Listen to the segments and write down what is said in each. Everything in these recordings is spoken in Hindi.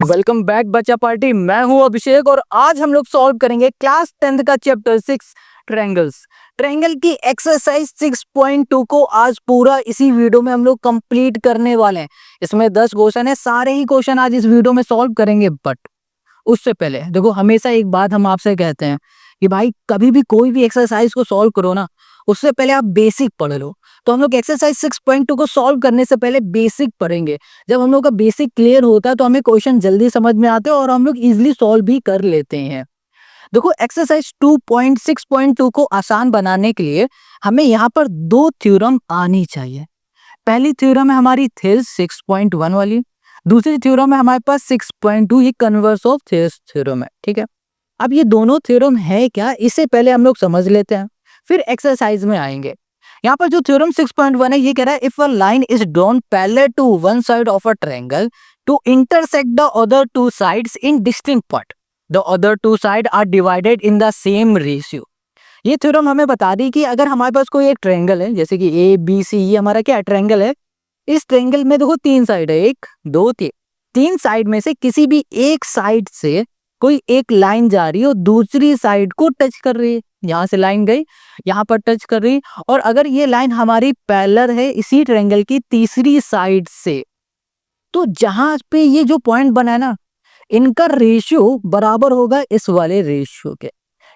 वेलकम बैक बच्चा पार्टी। मैं हूं अभिषेक और आज हम लोग सॉल्व करेंगे क्लास 10th का चैप्टर 6 ट्रायंगल्स। ट्रायंगल की एक्सरसाइज 6.2 को आज पूरा इसी वीडियो में हम लोग कंप्लीट करने वाले हैं। इसमें 10 क्वेश्चन है, सारे ही क्वेश्चन आज इस वीडियो में सॉल्व करेंगे। बट उससे पहले देखो, हमेशा एक बात हम आपसे कहते हैं कि भाई कभी भी कोई भी एक्सरसाइज को सॉल्व करो ना, उससे पहले आप बेसिक पढ़ लो। तो हम लोग एक्सरसाइज 6.2 को सॉल्व करने से पहले बेसिक पढ़ेंगे। जब हम लोग का बेसिक क्लियर होता है तो हमें क्वेश्चन जल्दी समझ में आते हैं और हम लोग इजीली सॉल्व भी कर लेते हैं। देखो, एक्सरसाइज 2.6.2 को आसान बनाने के लिए हमें यहाँ पर दो थ्योरम आनी चाहिए। पहली थ्योरम है हमारी थेल्स 6.1 वाली, दूसरी थ्योरम है हमारे पास 6.2, ये कन्वर्स ऑफ थेल्स थ्योरम है। ठीक है, अब ये दोनों थ्योरम है क्या, इससे पहले हम लोग समझ लेते हैं, फिर एक्सरसाइज में आएंगे। यहाँ पर जो थ्योरम 6.1 है ये कह रहा है if a line is drawn parallel to one side of a triangle to intersect the other two sides in distinct point, the other two side are divided in the same ratio. ये थ्योरम हमें बता दी कि अगर हमारे पास कोई एक ट्रायंगल है, जैसे कि ए बी सी, ये हमारा क्या ट्रायंगल है। इस ट्रायंगल में देखो तीन साइड है, एक दो तीन। तीन साइड में से किसी भी एक साइड से कोई एक लाइन जा रही है और दूसरी साइड को टच कर रही है। यहां से लाइन गई, यहां पर टच कर रही, और अगर ये लाइन हमारी पैरेलल है इसी ट्रायंगल की तीसरी साइड से, तो जहां पे ये जो पॉइंट बना है ना, इनका रेशियो बराबर होगा इस वाले रेशियो के।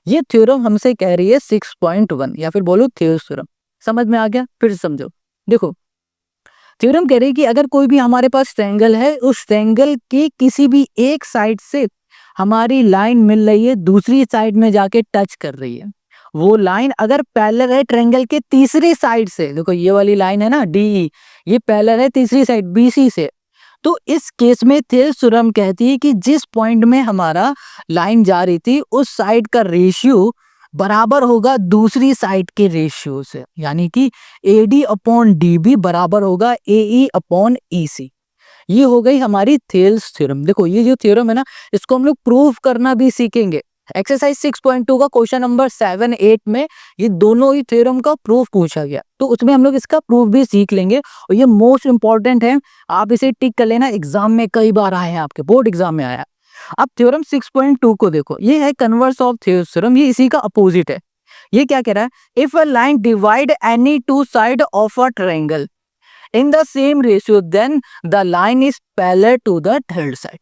ये थ्योरम हमसे कह रही है 6.1, या फिर बोलो थेल्स थ्योरम। समझ में आ गया? फिर से समझो। देखो, थ्योरम कह रही है कि अगर कोई भी हमारे पास ट्रायंगल है, उस ट्रायंगल की किसी भी एक साइड से हमारी लाइन मिल रही है, दूसरी साइड में जाके टच कर रही है। वो लाइन अगर पैरेलल है ट्रायंगल के तीसरी साइड से, देखो ये वाली लाइन है ना डी, ये पैरेलल है तीसरी साइड बीसी से, तो इस केस में थेल्स थ्योरम कहती है कि जिस पॉइंट में हमारा लाइन जा रही थी उस साइड का रेशियो बराबर होगा दूसरी साइड के रेशियो से, यानी कि AD अपॉन DB बराबर होगा AE अपॉन EC। ये हो गई हमारी थेल्स थ्योरम। देखो, ये जो थ्योरम है ना, इसको हम लोग प्रूव करना भी सीखेंगे। एक्सरसाइज 6.2 का क्वेश्चन नंबर 7, 8 में ये दोनों ही थ्योरम का प्रूफ पूछा गया, तो उसमें हम लोग इसका प्रूफ भी सीख लेंगे। और ये मोस्ट इंपॉर्टेंट है, आप इसे टिक कर लेना, एग्जाम में कई बार आए हैं, आपके बोर्ड एग्जाम में आया। अब थ्योरम 6.2 को देखो, ये है कन्वर्स ऑफ थेल्स थ्योरम, ये इसी का अपोजिट है। ये क्या कह रहा है, if a line divide any two side of a triangle in the same ratio then the line is parallel to the third side.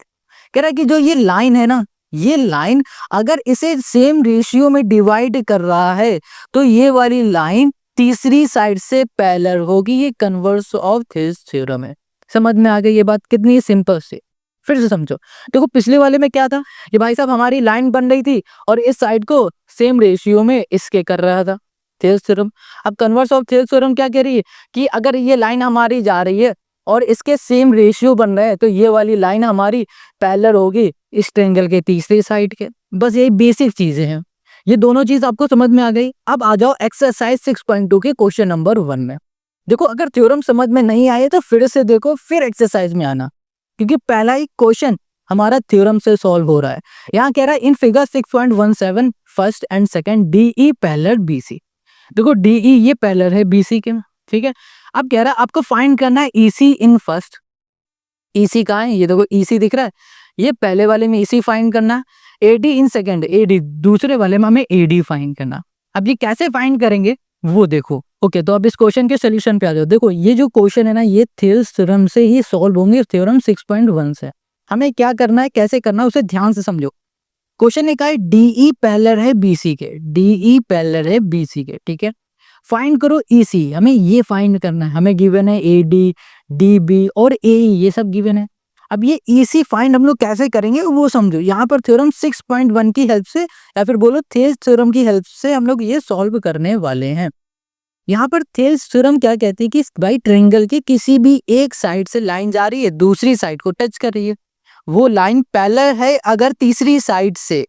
कह रहा है कि जो ये लाइन है ना, ये लाइन अगर इसे सेम रेशियो में डिवाइड कर रहा है तो ये वाली लाइन तीसरी साइड से पैरेलल होगी। ये कन्वर्स ऑफ थेल्स थ्योरम है। समझ में आ गई ये बात? कितनी सिंपल से। फिर से समझो। देखो, पिछले वाले में क्या था, ये भाई साहब हमारी लाइन बन रही थी और इस साइड को सेम रेशियो में इसके कर रहा था, थेल्स थ्योरम। अब कन्वर्स ऑफ थेल्स थ्योरम क्या कह रही है कि अगर ये लाइन हमारी जा रही है और इसके सेम रेशियो बन रहे हैं तो ये वाली लाइन हमारी पैरेलल होगी इस ट्रायंगल के तीसरी साइड के। बस यही बेसिक चीजें हैं। ये दोनों चीज आपको समझ में आ गई। अब आ जाओ एक्सरसाइज 6.2 के क्वेश्चन नंबर 1 में। देखो, अगर थ्योरम समझ में नहीं आए तो फिर से देखो, फिर एक्सरसाइज में आना, क्योंकि पहला ही क्वेश्चन हमारा थ्योरम से सॉल्व हो रहा है। यहाँ कह रहा है in figure 6.17 first and second DE parallel BC। देखो, DE ये पैरेलल है BC के, ठीक है। अब कह रहा है आपको फाइंड करना है EC इन फर्स्ट। EC कहाँ है, ये देखो EC दिख रहा है, ये पहले वाले में EC फाइंड करना है। AD इन सेकंड, AD दूसरे वाले में हमें AD फाइंड करना। अब ये कैसे फाइंड करेंगे वो देखो। ओके, तो अब इस क्वेश्चन के सोल्यूशन पे आ जाओ। देखो, ये जो क्वेश्चन है ना, ये थेल्स थ्योरम से ही सॉल्व होंगे, थ्योरम 6.1 से। हमें क्या करना है, कैसे करना है, उसे ध्यान से समझो। क्वेश्चन ने कहा है DE पैरेलल है BC के, DE पैरेलल है BC के, ठीक है। फाइंड करो EC, हमें ये फाइंड करना है। हमें गिवन है AD, DB और AE, ये सब गिवन है। अब ये EC फाइंड हम लोग कैसे करेंगे वो समझो। यहाँ पर थ्योरम 6.1 की हेल्प से, या फिर बोलो थेल्स थ्योरम की हेल्प से हम लोग ये सॉल्व करने वाले हैं। यहाँ पर थेल्स थ्योरम क्या कहती है कि भाई ट्रायंगल की किसी भी एक साइड से लाइन जा रही है, दूसरी साइड को टच कर रही है। वो लाइन पैरेलल है अगर तीसरी साइड से,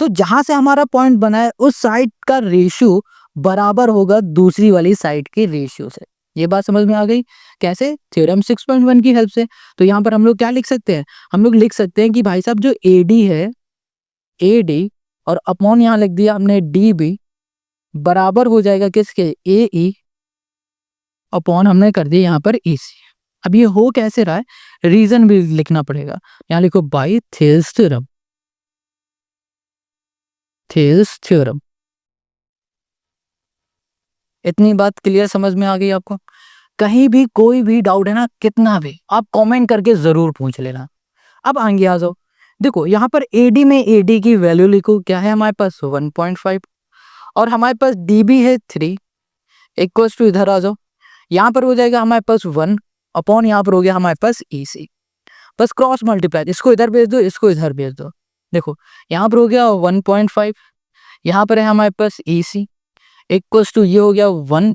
तो जहां से हमारा पॉइंट बना है उस साइड का रेशियो बराबर होगा दूसरी वाली साइड के रेशियो से। ये बात समझ में आ गई? कैसे? थ्योरम 6.1 की हेल्प से। तो यहाँ पर हम लोग क्या लिख सकते हैं, हम लोग लिख सकते हैं कि भाई साहब जो AD है, AD और अपॉन यहाँ लिख दिया हमने DB बराबर हो जाएगा किसके, AE अपॉन हमने कर दिया यहाँ पर EC। अब ये हो कैसे रहा है, रीजन भी लिखना पड़ेगा। यहाँ लिखो by Thales theorem, Thales theorem. इतनी बात क्लियर समझ में आ गई आपको? कहीं भी कोई भी डाउट है ना, कितना भी, आप कमेंट करके जरूर पूछ लेना। अब आगे आ जाओ। देखो यहाँ पर एडी में एडी की वैल्यू लिखो, क्या है हमारे पास 1.5, और हमारे पास डीबी है 3, इक्वल्स टू, इधर आ जाओ, यहाँ पर हो जाएगा हमारे पास 1 अपॉन, यहाँ पर हो गया हमारे पास ईसी, बस क्रॉस मल्टीप्लाई, इसको इधर भेज दो, इसको इधर भेज दो। देखो यहाँ पर हो गया 1.5, यहाँ पर है हमारे पास ईसी, इक्वल्स टू, ये हो गया 1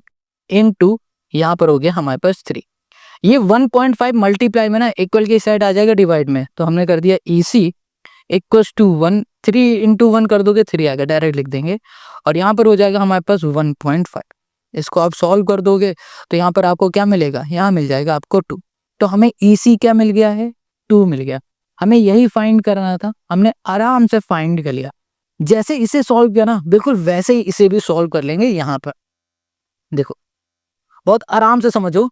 इंटू, यहाँ पर हो गया हमारे पास 3। ये 1.5 मल्टीप्लाई में ना इक्वल की साइड आ जाएगा डिवाइड में, तो हमने कर दिया ईसी इक्वल्स टू 1, 3 इंटू 1 कर दोगे 3 आएगा, डायरेक्ट लिख देंगे। और यहाँ पर हो जाएगा हमारे पास 1.5, इसको आप सॉल्व कर दोगे तो यहाँ पर आपको क्या मिलेगा, यहाँ मिल जाएगा आपको 2। तो हमें ईसी क्या मिल गया है, 2 मिल गया। हमें यही फाइंड करना था, हमने आराम से फाइंड कर लिया। जैसे इसे सॉल्व किया ना, बिल्कुल वैसे ही इसे भी सॉल्व कर लेंगे। यहाँ पर देखो, बहुत आराम से समझो।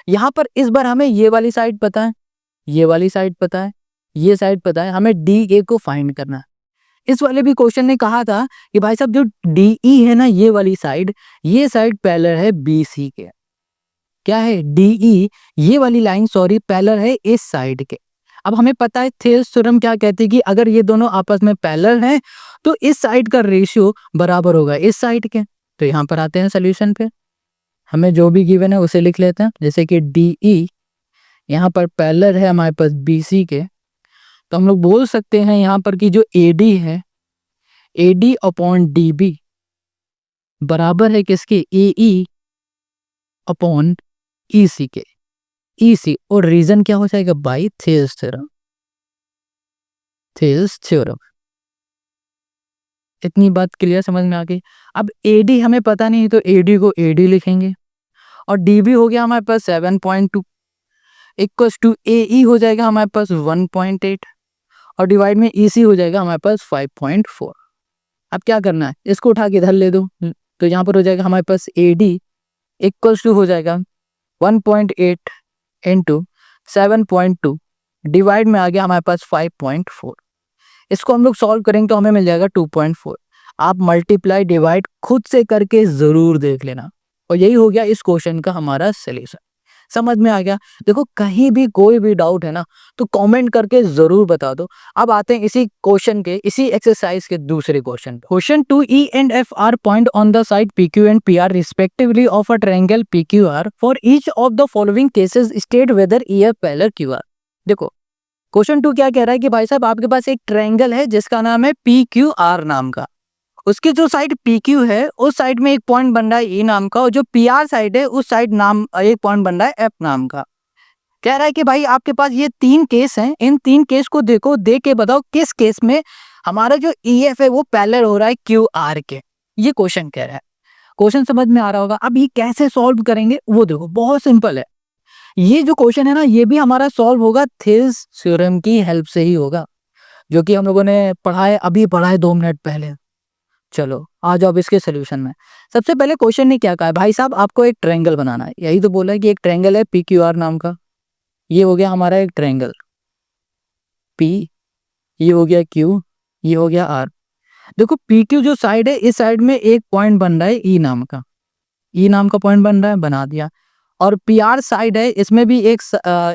यहाँ पर इस बार हमें ये वाली साइड पता है, ये वाली साइड पता है, ये साइड पता है, हमें डी ए को फाइंड करना है। इस वाले भी क्वेश्चन ने कहा था कि भाई साहब जो डी ई है ना, ये वाली साइड, ये साइड पैरेलल है बी सी के। क्या है, डी ई, ये वाली लाइन सॉरी पैरेलल है इस साइड के। अब हमें पता है थेल्स थ्योरम क्या कहती है कि अगर ये दोनों आपस में पैरेलल हैं तो इस साइड का रेशियो बराबर होगा इस साइड के। तो यहाँ पर आते हैं सोल्यूशन पे, हमें जो भी गिवन है उसे लिख लेते हैं। जैसे कि डी ई यहाँ पर पैरेलल है हमारे पास बी सी के, तो हम लोग बोल सकते हैं यहाँ पर कि जो एडी है, एडी अपॉन डी बी बराबर है किसके, ए ई अपॉन ई सी के, ई सी, और रीजन क्या हो जाएगा, by Thales theorem, Thales theorem. इतनी बात क्लियर समझ में आ गई। अब एडी हमें पता नहीं तो एडी को एडी लिखेंगे, और डीबी हो गया हमारे पास 7.2 इक्वल्स टू ए हो जाएगा हमारे पास 1.8, और डिवाइड में ईसी हो जाएगा हमारे पास 5.4। अब क्या करना है, इसको उठा के इधर ले दो, तो यहाँ पर हो जाएगा हमारे पास एडी इक्वल्स टू हो जाएगा 1.8 इंटू 7.2, डिवाइड में आ गया हमारे पास 5.4। इसको हम लोग सॉल्व करेंगे तो हमें मिल जाएगा 2.4। आप मल्टीप्लाई डिवाइड खुद से करके जरूर देख लेना। और यही हो गया इस क्वेश्चन का हमारा सॉल्यूशन। समझ में आ गया? देखो कहीं भी कोई भी डाउट है ना तो कमेंट करके जरूर बता दो। अब आते हैं इसी क्वेश्चन के, इसी एक्सरसाइज के दूसरे क्वेश्चन पे। Question 2, E and F are point on the side PQ and PR respectively of a triangle PQR. For each of the following cases state whether EF parallel QR। देखो क्वेश्चन 2 क्या कह रहा है कि भाई साहब आपके पास एक ट्रायंगल है जिसका नाम है PQR नाम का। उसकी जो साइड PQ है उस साइड में एक पॉइंट बन रहा है E नाम का, और जो PR साइड है उस साइड नाम एक पॉइंट बन रहा है F नाम का। कह रहा है कि भाई आपके पास ये 3 केस हैं, इन 3 केस को देखो, देख के बताओ किस केस में हमारा जो EF है वो पैरेलल हो रहा है QR के। ये क्वेश्चन कह रहा है। क्वेश्चन समझ में आ रहा होगा। अब ये कैसे सॉल्व करेंगे वो देखो, बहुत सिंपल है। ये जो क्वेश्चन है ना ये भी हमारा सॉल्व होगा थेल्स थ्योरम की हेल्प से ही होगा, जो कि हम लोगों ने पढ़ा है, अभी पढ़ा है 2 मिनट पहले। चलो आ जाओ अब इसके सोल्यूशन में। सबसे पहले क्वेश्चन ने क्या कहा है, भाई साहब आपको एक ट्रायंगल बनाना है। यही तो बोला है कि एक ट्रायंगल है PQR नाम का। ये हो गया हमारा एक ट्रायंगल P, ये हो गया Q, ये हो गया R। देखो PQ जो साइड है इस साइड में एक पॉइंट बन रहा है E नाम का, E नाम का पॉइंट बन रहा है, बना दिया। और PR साइड है, इसमें भी एक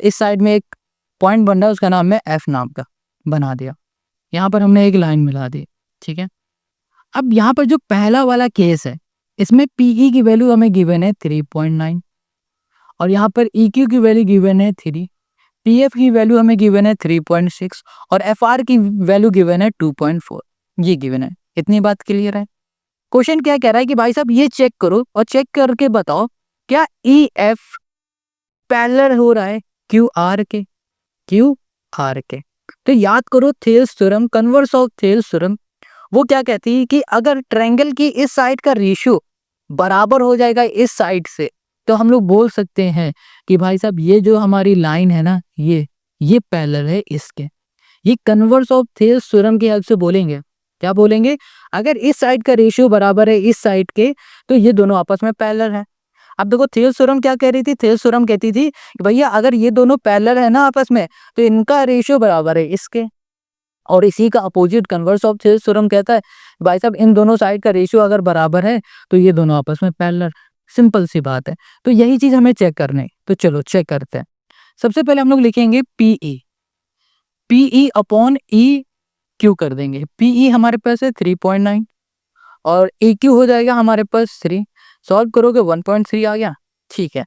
इस साइड में एक पॉइंट बन रहा है, उसका नाम है F नाम का, बना दिया। यहाँ पर हमने एक लाइन मिला दी, ठीक है। अब यहाँ पर जो पहला वाला केस है इसमें PE की वैल्यू हमें गिवन है 3.9, और यहाँ पर EQ की वैल्यू गिवन है 3, PF की वैल्यू हमें गिवन है 3.6, और FR की वैल्यू गिवन है 2.4। ये गिवन है। इतनी बात क्लियर है? क्वेश्चन क्या कह रहा है कि भाई साहब ये चेक करो और चेक करके बताओ क्या EF पैरेलल हो रहा है QR के, QR के। तो याद करो Thales theorem, converse of Thales theorem, वो क्या कहती है कि अगर ट्रायंगल की इस साइड का रेशियो बराबर हो जाएगा इस साइड से, तो हम लोग बोल सकते हैं कि भाई साहब ये जो हमारी लाइन है ना ये पैरेलल है इसके। ये कन्वर्स ऑफ थेल्स थ्योरम की हेल्प से बोलेंगे। क्या बोलेंगे? अगर इस साइड का रेशियो बराबर है इस साइड के तो ये दोनों आपस में पैरेलल है। अब देखो थेल्स थ्योरम क्या कह रही थी, थेल्स थ्योरम कहती थी कि भैया अगर ये दोनों पैरेलल है ना आपस में तो इनका रेशियो बराबर है इसके, और इसी का opposite converse of Thales theorem कहता है भाई साहब इन दोनों साइड का रेशियो अगर बराबर है तो ये दोनों आपस में पैरेलल। सिंपल सी बात है, तो यही चीज हमें चेक करनी है। तो चलो चेक करते हैं। सबसे पहले हम लोग लिखेंगे P E, P E upon E Q कर देंगे। पीई हमारे पास है 3.9 और ए क्यू हो जाएगा हमारे पास 3। सॉल्व करोगे 1.3 आ गया, ठीक है।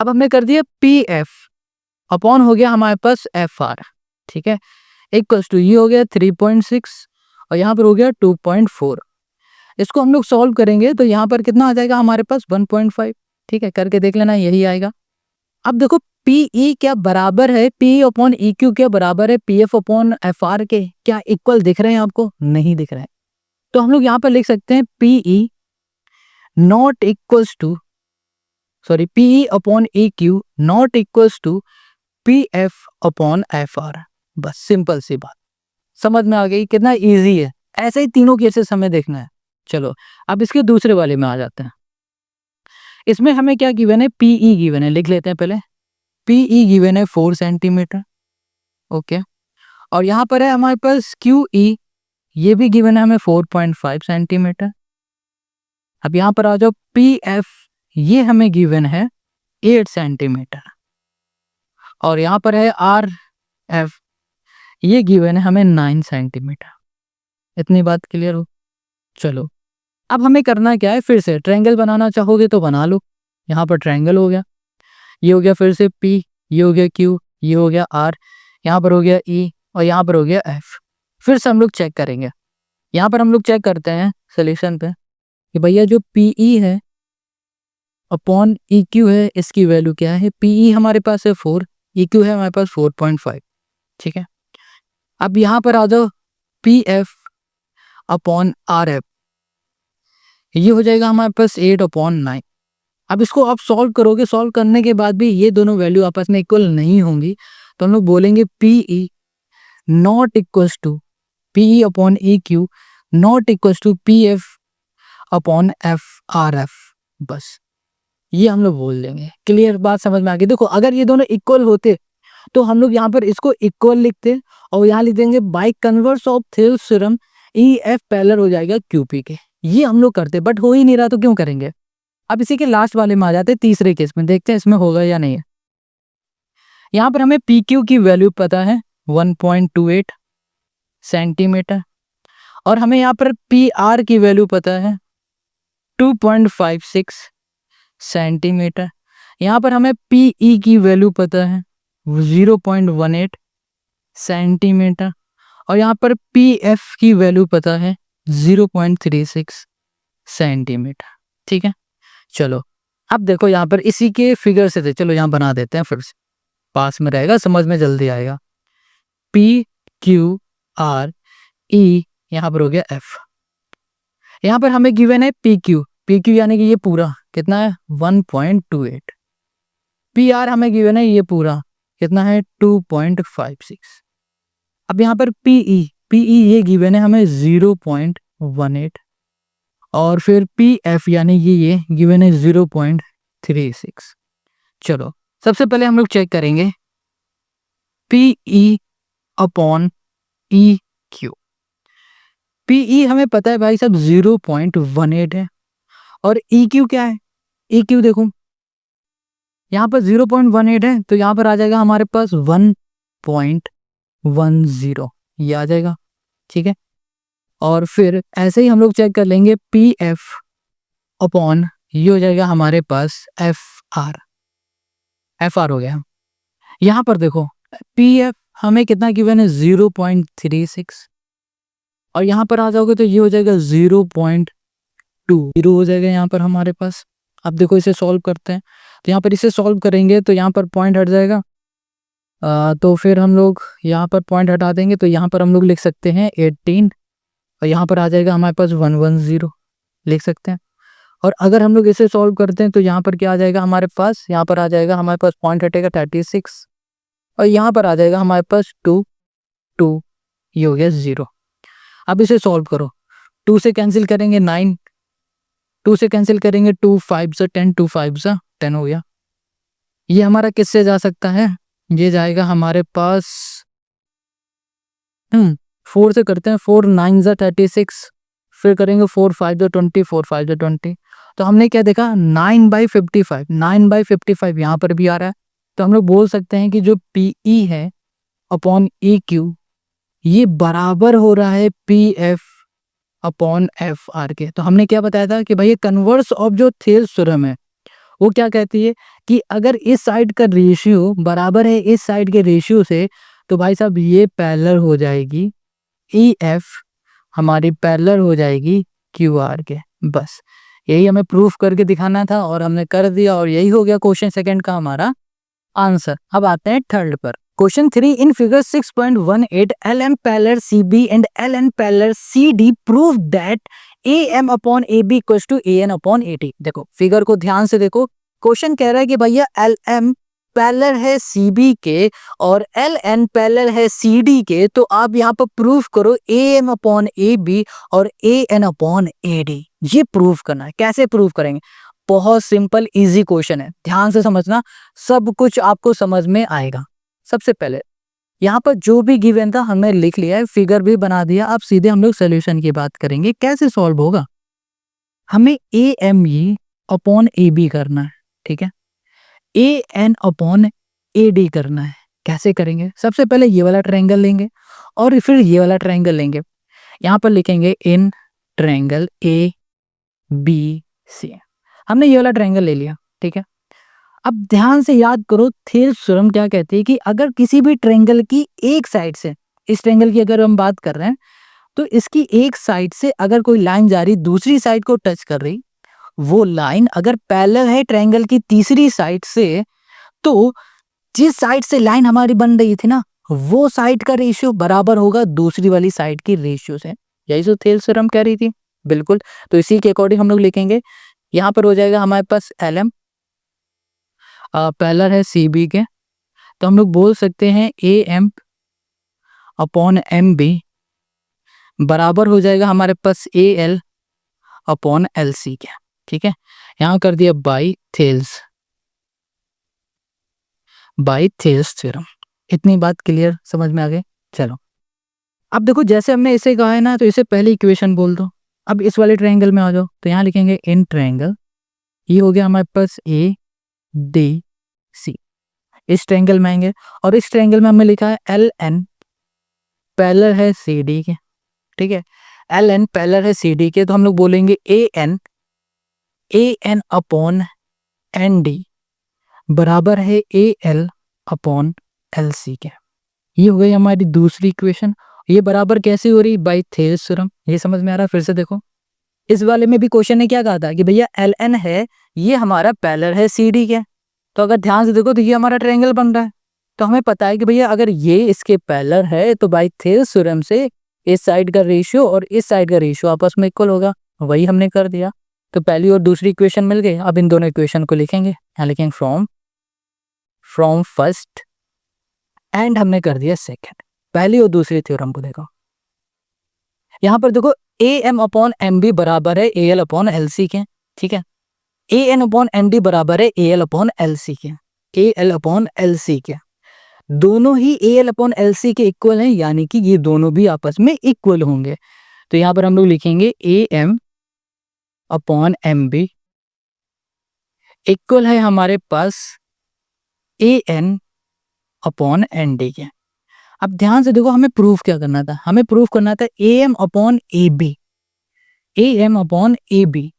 अब हमने कर दिया पी एफ अपॉन हो गया हमारे पास एफ आर, ठीक है। इक्वल्स टू ये हो गया 3.6 और यहाँ पर हो गया 2.4। इसको हम लोग सॉल्व करेंगे तो यहाँ पर कितना आ जाएगा हमारे पास 1.5, ठीक है। करके देख लेना, यही आएगा। अब देखो पीई क्या बराबर है, पी अपॉन ई क्यू क्या बराबर है P F upon F R के, क्या इक्वल दिख रहे हैं आपको? नहीं दिख रहे हैं। तो हम लोग यहाँ पर लिख सकते हैं P E not equals to, sorry P E upon E Q not equals to P F upon F R. बस सिंपल सी बात समझ में आ गई, कितना इजी है। ऐसे ही तीनों केसेस हमें देखना है। चलो अब इसके दूसरे वाले में आ जाते हैं। इसमें हमें क्या गिवन है, पीई गिवन है, लिख लेते हैं पहले। पीई गिवन है 4 सेंटीमीटर, ओके। और यहाँ पर है हमारे पास क्यू ई, ये भी गिवन है हमें 4.5 सेंटीमीटर। अब यहाँ पर आ जाओ पी एफ, ये हमें गिवन है 8 सेंटीमीटर। और यहाँ पर है आर एफ, ये गिवन है हमें 9 सेंटीमीटर। इतनी बात क्लियर हो? चलो अब हमें करना क्या है, फिर से ट्रायंगल बनाना चाहोगे तो बना लो। यहाँ पर ट्रायंगल हो गया, ये हो गया फिर से P, ये हो गया Q, ये हो गया R, यहाँ पर हो गया E और यहाँ पर हो गया F। फिर से हम लोग चेक करेंगे। यहाँ पर हम लोग चेक करते हैं सोल्यूशन पे कि भैया जो PE है अपॉन EQ है, इसकी वैल्यू क्या है। PE हमारे पास है 4, EQ है हमारे पास 4.5, ठीक है। अब यहाँ पर आ जाओ PF अपॉन RF, ये हो जाएगा हमारे पास 8/9। अब इसको आप सॉल्व करोगे, सॉल्व करने के बाद भी ये दोनों वैल्यू आपस में इक्वल नहीं होंगी, तो हम लोग बोलेंगे P E not equals to P E upon E Q not equals to P F upon F R F. बस ये हम लोग बोल देंगे। क्लियर बात समझ में आ गई? देखो अगर ये दोनों इक्वल होते तो हम लोग यहाँ पर इसको इक्वल लिखते और यहाँ लिख देंगे by converse of Thales theorem E F parallel हो जाएगा क्यूपी के। ये हम लोग करते, बट हो ही नहीं रहा तो क्यों करेंगे। अब इसी के लास्ट वाले में आ जाते हैं, तीसरे केस में, देखते हैं इसमें होगा या नहीं है। यहाँ पर हमें पी क्यू की वैल्यू पता है 1.28 सेंटीमीटर और हमें यहाँ पर पी आर की वैल्यू पता है 2.56 सेंटीमीटर। यहाँ पर हमें पी ई की वैल्यू पता है 0.18 सेंटीमीटर और यहाँ पर पी एफ की वैल्यू पता है 0.36 सेंटीमीटर, ठीक है। चलो अब देखो यहाँ पर इसी के फिगर से चलो यहाँ बना देते हैं, फिर से पास में रहेगा, समझ में जल्दी आएगा। पी क्यू आर ई, यहाँ पर हो गया एफ। यहाँ पर हमें गिवन है पी क्यू, पी क्यू यानी कि ये पूरा कितना है 1.28। पी आर हमें गिवन है ये पूरा कितना है 2.56। अब यहाँ पर पीई, पीई ये गिवन है हमें 0.18 और फिर पी एफ यानी ये गिवन है 0.36। चलो सबसे पहले हम लोग चेक करेंगे P E upon E Q. P E हमें पता है भाई साहब 0.18 है और ई क्यू क्या है, ई क्यू देखो यहाँ पर 0.18 है तो यहाँ पर आ जाएगा हमारे पास 1.10, ये आ जाएगा, ठीक है। और फिर ऐसे ही हम लोग चेक कर लेंगे पी एफ अपॉन ये हो जाएगा हमारे पास एफ आर, एफ आर हो गया। यहाँ पर देखो पी एफ हमें कितना गिवन है 0.36 और यहाँ पर आ जाओगे तो ये हो जाएगा 0.20 हो जाएगा यहाँ पर हमारे पास। अब देखो इसे सॉल्व करते हैं तो यहाँ पर इसे सॉल्व करेंगे तो यहाँ पर पॉइंट हट जाएगा, तो फिर हम लोग यहाँ पर पॉइंट हटा देंगे तो यहाँ पर हम लोग लिख सकते हैं 18 और यहाँ पर आ जाएगा हमारे पास 110 लिख सकते हैं। और अगर हम लोग इसे सॉल्व करते हैं तो यहाँ पर क्या आ जाएगा हमारे पास, यहाँ पर आ जाएगा हमारे पास पॉइंट हटेगा 36 और यहाँ पर आ जाएगा हमारे पास 2, ये हो गया 0। अब इसे सॉल्व करो, 2 से कैंसिल करेंगे 9, 2 से कैंसिल करेंगे 2 5 10, 2 5 10 हो गया। ये हमारा किससे जा सकता है, ये जाएगा हमारे पास 4 से करते हैं। 4 9 ज़ा 36, फिर करेंगे 4 5 ज़ा 20, 4 5 ज़ा 20। तो हमने क्या देखा 9/55, 9/55 यहाँ पर भी आ रहा है। तो हम लोग बोल सकते हैं कि जो PE है अपॉन EQ ये बराबर हो रहा है PF अपॉन FR के। तो हमने क्या बताया था कि भाई ये कन्वर्स ऑफ जो थेल्स थ्योरम है वो क्या कहती है कि अगर इस साइड का रेशियो बराबर है इस साइड के रेशियो से, तो भाई साहब ये पैरेलल हो जाएगी EF हमारी पैरेलल हो जाएगी QR के। बस यही हमें प्रूफ करके दिखाना था और हमने कर दिया, और यही हो गया क्वेश्चन सेकंड का हमारा आंसर। अब आते हैं थर्ड पर। Question 3, in figure 6.18 LM parallel CB and LN parallel CD prove that AM upon AB equals to AN upon AD। देखो फिगर को ध्यान से देखो, क्वेश्चन कह रहा है कि भैया LM पैरेलल है CB के और LN पैरेलल है CD के, तो आप यहाँ पर प्रूफ करो AM अपॉन AB और AN अपॉन AD। ये प्रूफ करना है। कैसे प्रूफ करेंगे, बहुत सिंपल इजी क्वेश्चन है, ध्यान से समझना, सब कुछ आपको समझ में आएगा। सबसे पहले यहाँ पर जो भी गिवन था हमने लिख लिया है, फिगर भी बना दिया। अब सीधे हम लोग सोल्यूशन की बात करेंगे, कैसे सॉल्व होगा। हमें AME अपॉन AB करना है, ठीक है, AN अपॉन AD करना है। कैसे करेंगे, सबसे पहले ये वाला ट्रायंगल लेंगे और फिर ये वाला ट्रायंगल लेंगे। यहाँ पर लिखेंगे इन ट्रायंगल ABC। हमने ये वाला ट्रायंगल ले लिया, ठीक है। अब ध्यान से याद करो, थेल्स थ्योरम क्या कहती है कि अगर किसी भी ट्रायंगल की एक साइड से, इस ट्रायंगल की अगर हम बात कर रहे हैं, तो इसकी एक साइड से अगर कोई लाइन जा रही दूसरी साइड को टच कर रही, वो लाइन अगर पैरेलल है ट्रायंगल की तीसरी साइड से, तो जिस साइड से लाइन हमारी बन रही थी ना, वो साइड का रेशियो बराबर होगा दूसरी वाली साइड की रेशियो से। यही तो थेल्स थ्योरम कह रही थी, बिल्कुल। तो इसी के अकॉर्डिंग हम लोग लिखेंगे, यहाँ पर हो जाएगा हमारे पास LM पैरेलल है CB के, तो हम लोग बोल सकते हैं AM अपॉन MB बराबर हो जाएगा हमारे पास AL अपॉन LC के, ठीक है। यहाँ कर दिया बाई थेल्स थ्योरम। इतनी बात क्लियर समझ में आ गई। चलो अब देखो, जैसे हमने इसे कहा है ना, तो इसे पहले इक्वेशन बोल दो। अब इस वाले ट्रायंगल में आ जाओ, तो यहाँ लिखेंगे इन ट्रायंगल, ये हो गया हमारे पास ADC। इस ट्रायंगल में आएंगे और इस ट्रायंगल में हमने लिखा है LN पैरेलल है CD के, ठीक है। LN पैरेलल है CD के, तो हम लोग बोलेंगे AN अपॉन ND बराबर है AL अपॉन LC के। ये हो गई हमारी दूसरी इक्वेशन। ये बराबर कैसे हो रही, बाय थेल्स थ्योरम। ये समझ में आ रहा है। फिर से देखो, इस वाले में भी क्वेश्चन ने क्या कहा था कि भैया LN है, ये हमारा पैरेलल है CD के। तो अगर ध्यान से देखो तो ये हमारा ट्रायंगल बन रहा है। तो हमें पता है कि भैया अगर ये इसके पैरेलल है, तो बाय थेल्स थ्योरम से इस साइड का रेशियो और इस साइड का रेशियो आपस में इक्वल होगा। वही हमने कर दिया। तो पहली और दूसरी इक्वेशन मिल गई। अब इन दोनों इक्वेशन को लिखेंगे, यहाँ लिखेंगे फ्रॉम फर्स्ट एंड हमने कर दिया सेकेंड। पहली और दूसरी थ्योरम को देखो, यहाँ पर देखो AM अपॉन MB बराबर है AL अपॉन LC के, ठीक है। AN अपॉन ND बराबर है AL अपॉन LC के, AL अपॉन LC के। दोनों ही AL अपॉन LC के इक्वल हैं, यानी कि ये दोनों भी आपस में इक्वल होंगे। तो यहाँ पर हम लोग लिखेंगे AM अपॉन MB इक्वल है हमारे पास AN अपॉन ND के। अब ध्यान से देखो, हमें प्रूफ क्या करना था, हमें प्रूफ करना था AM upon AB, AM upon AB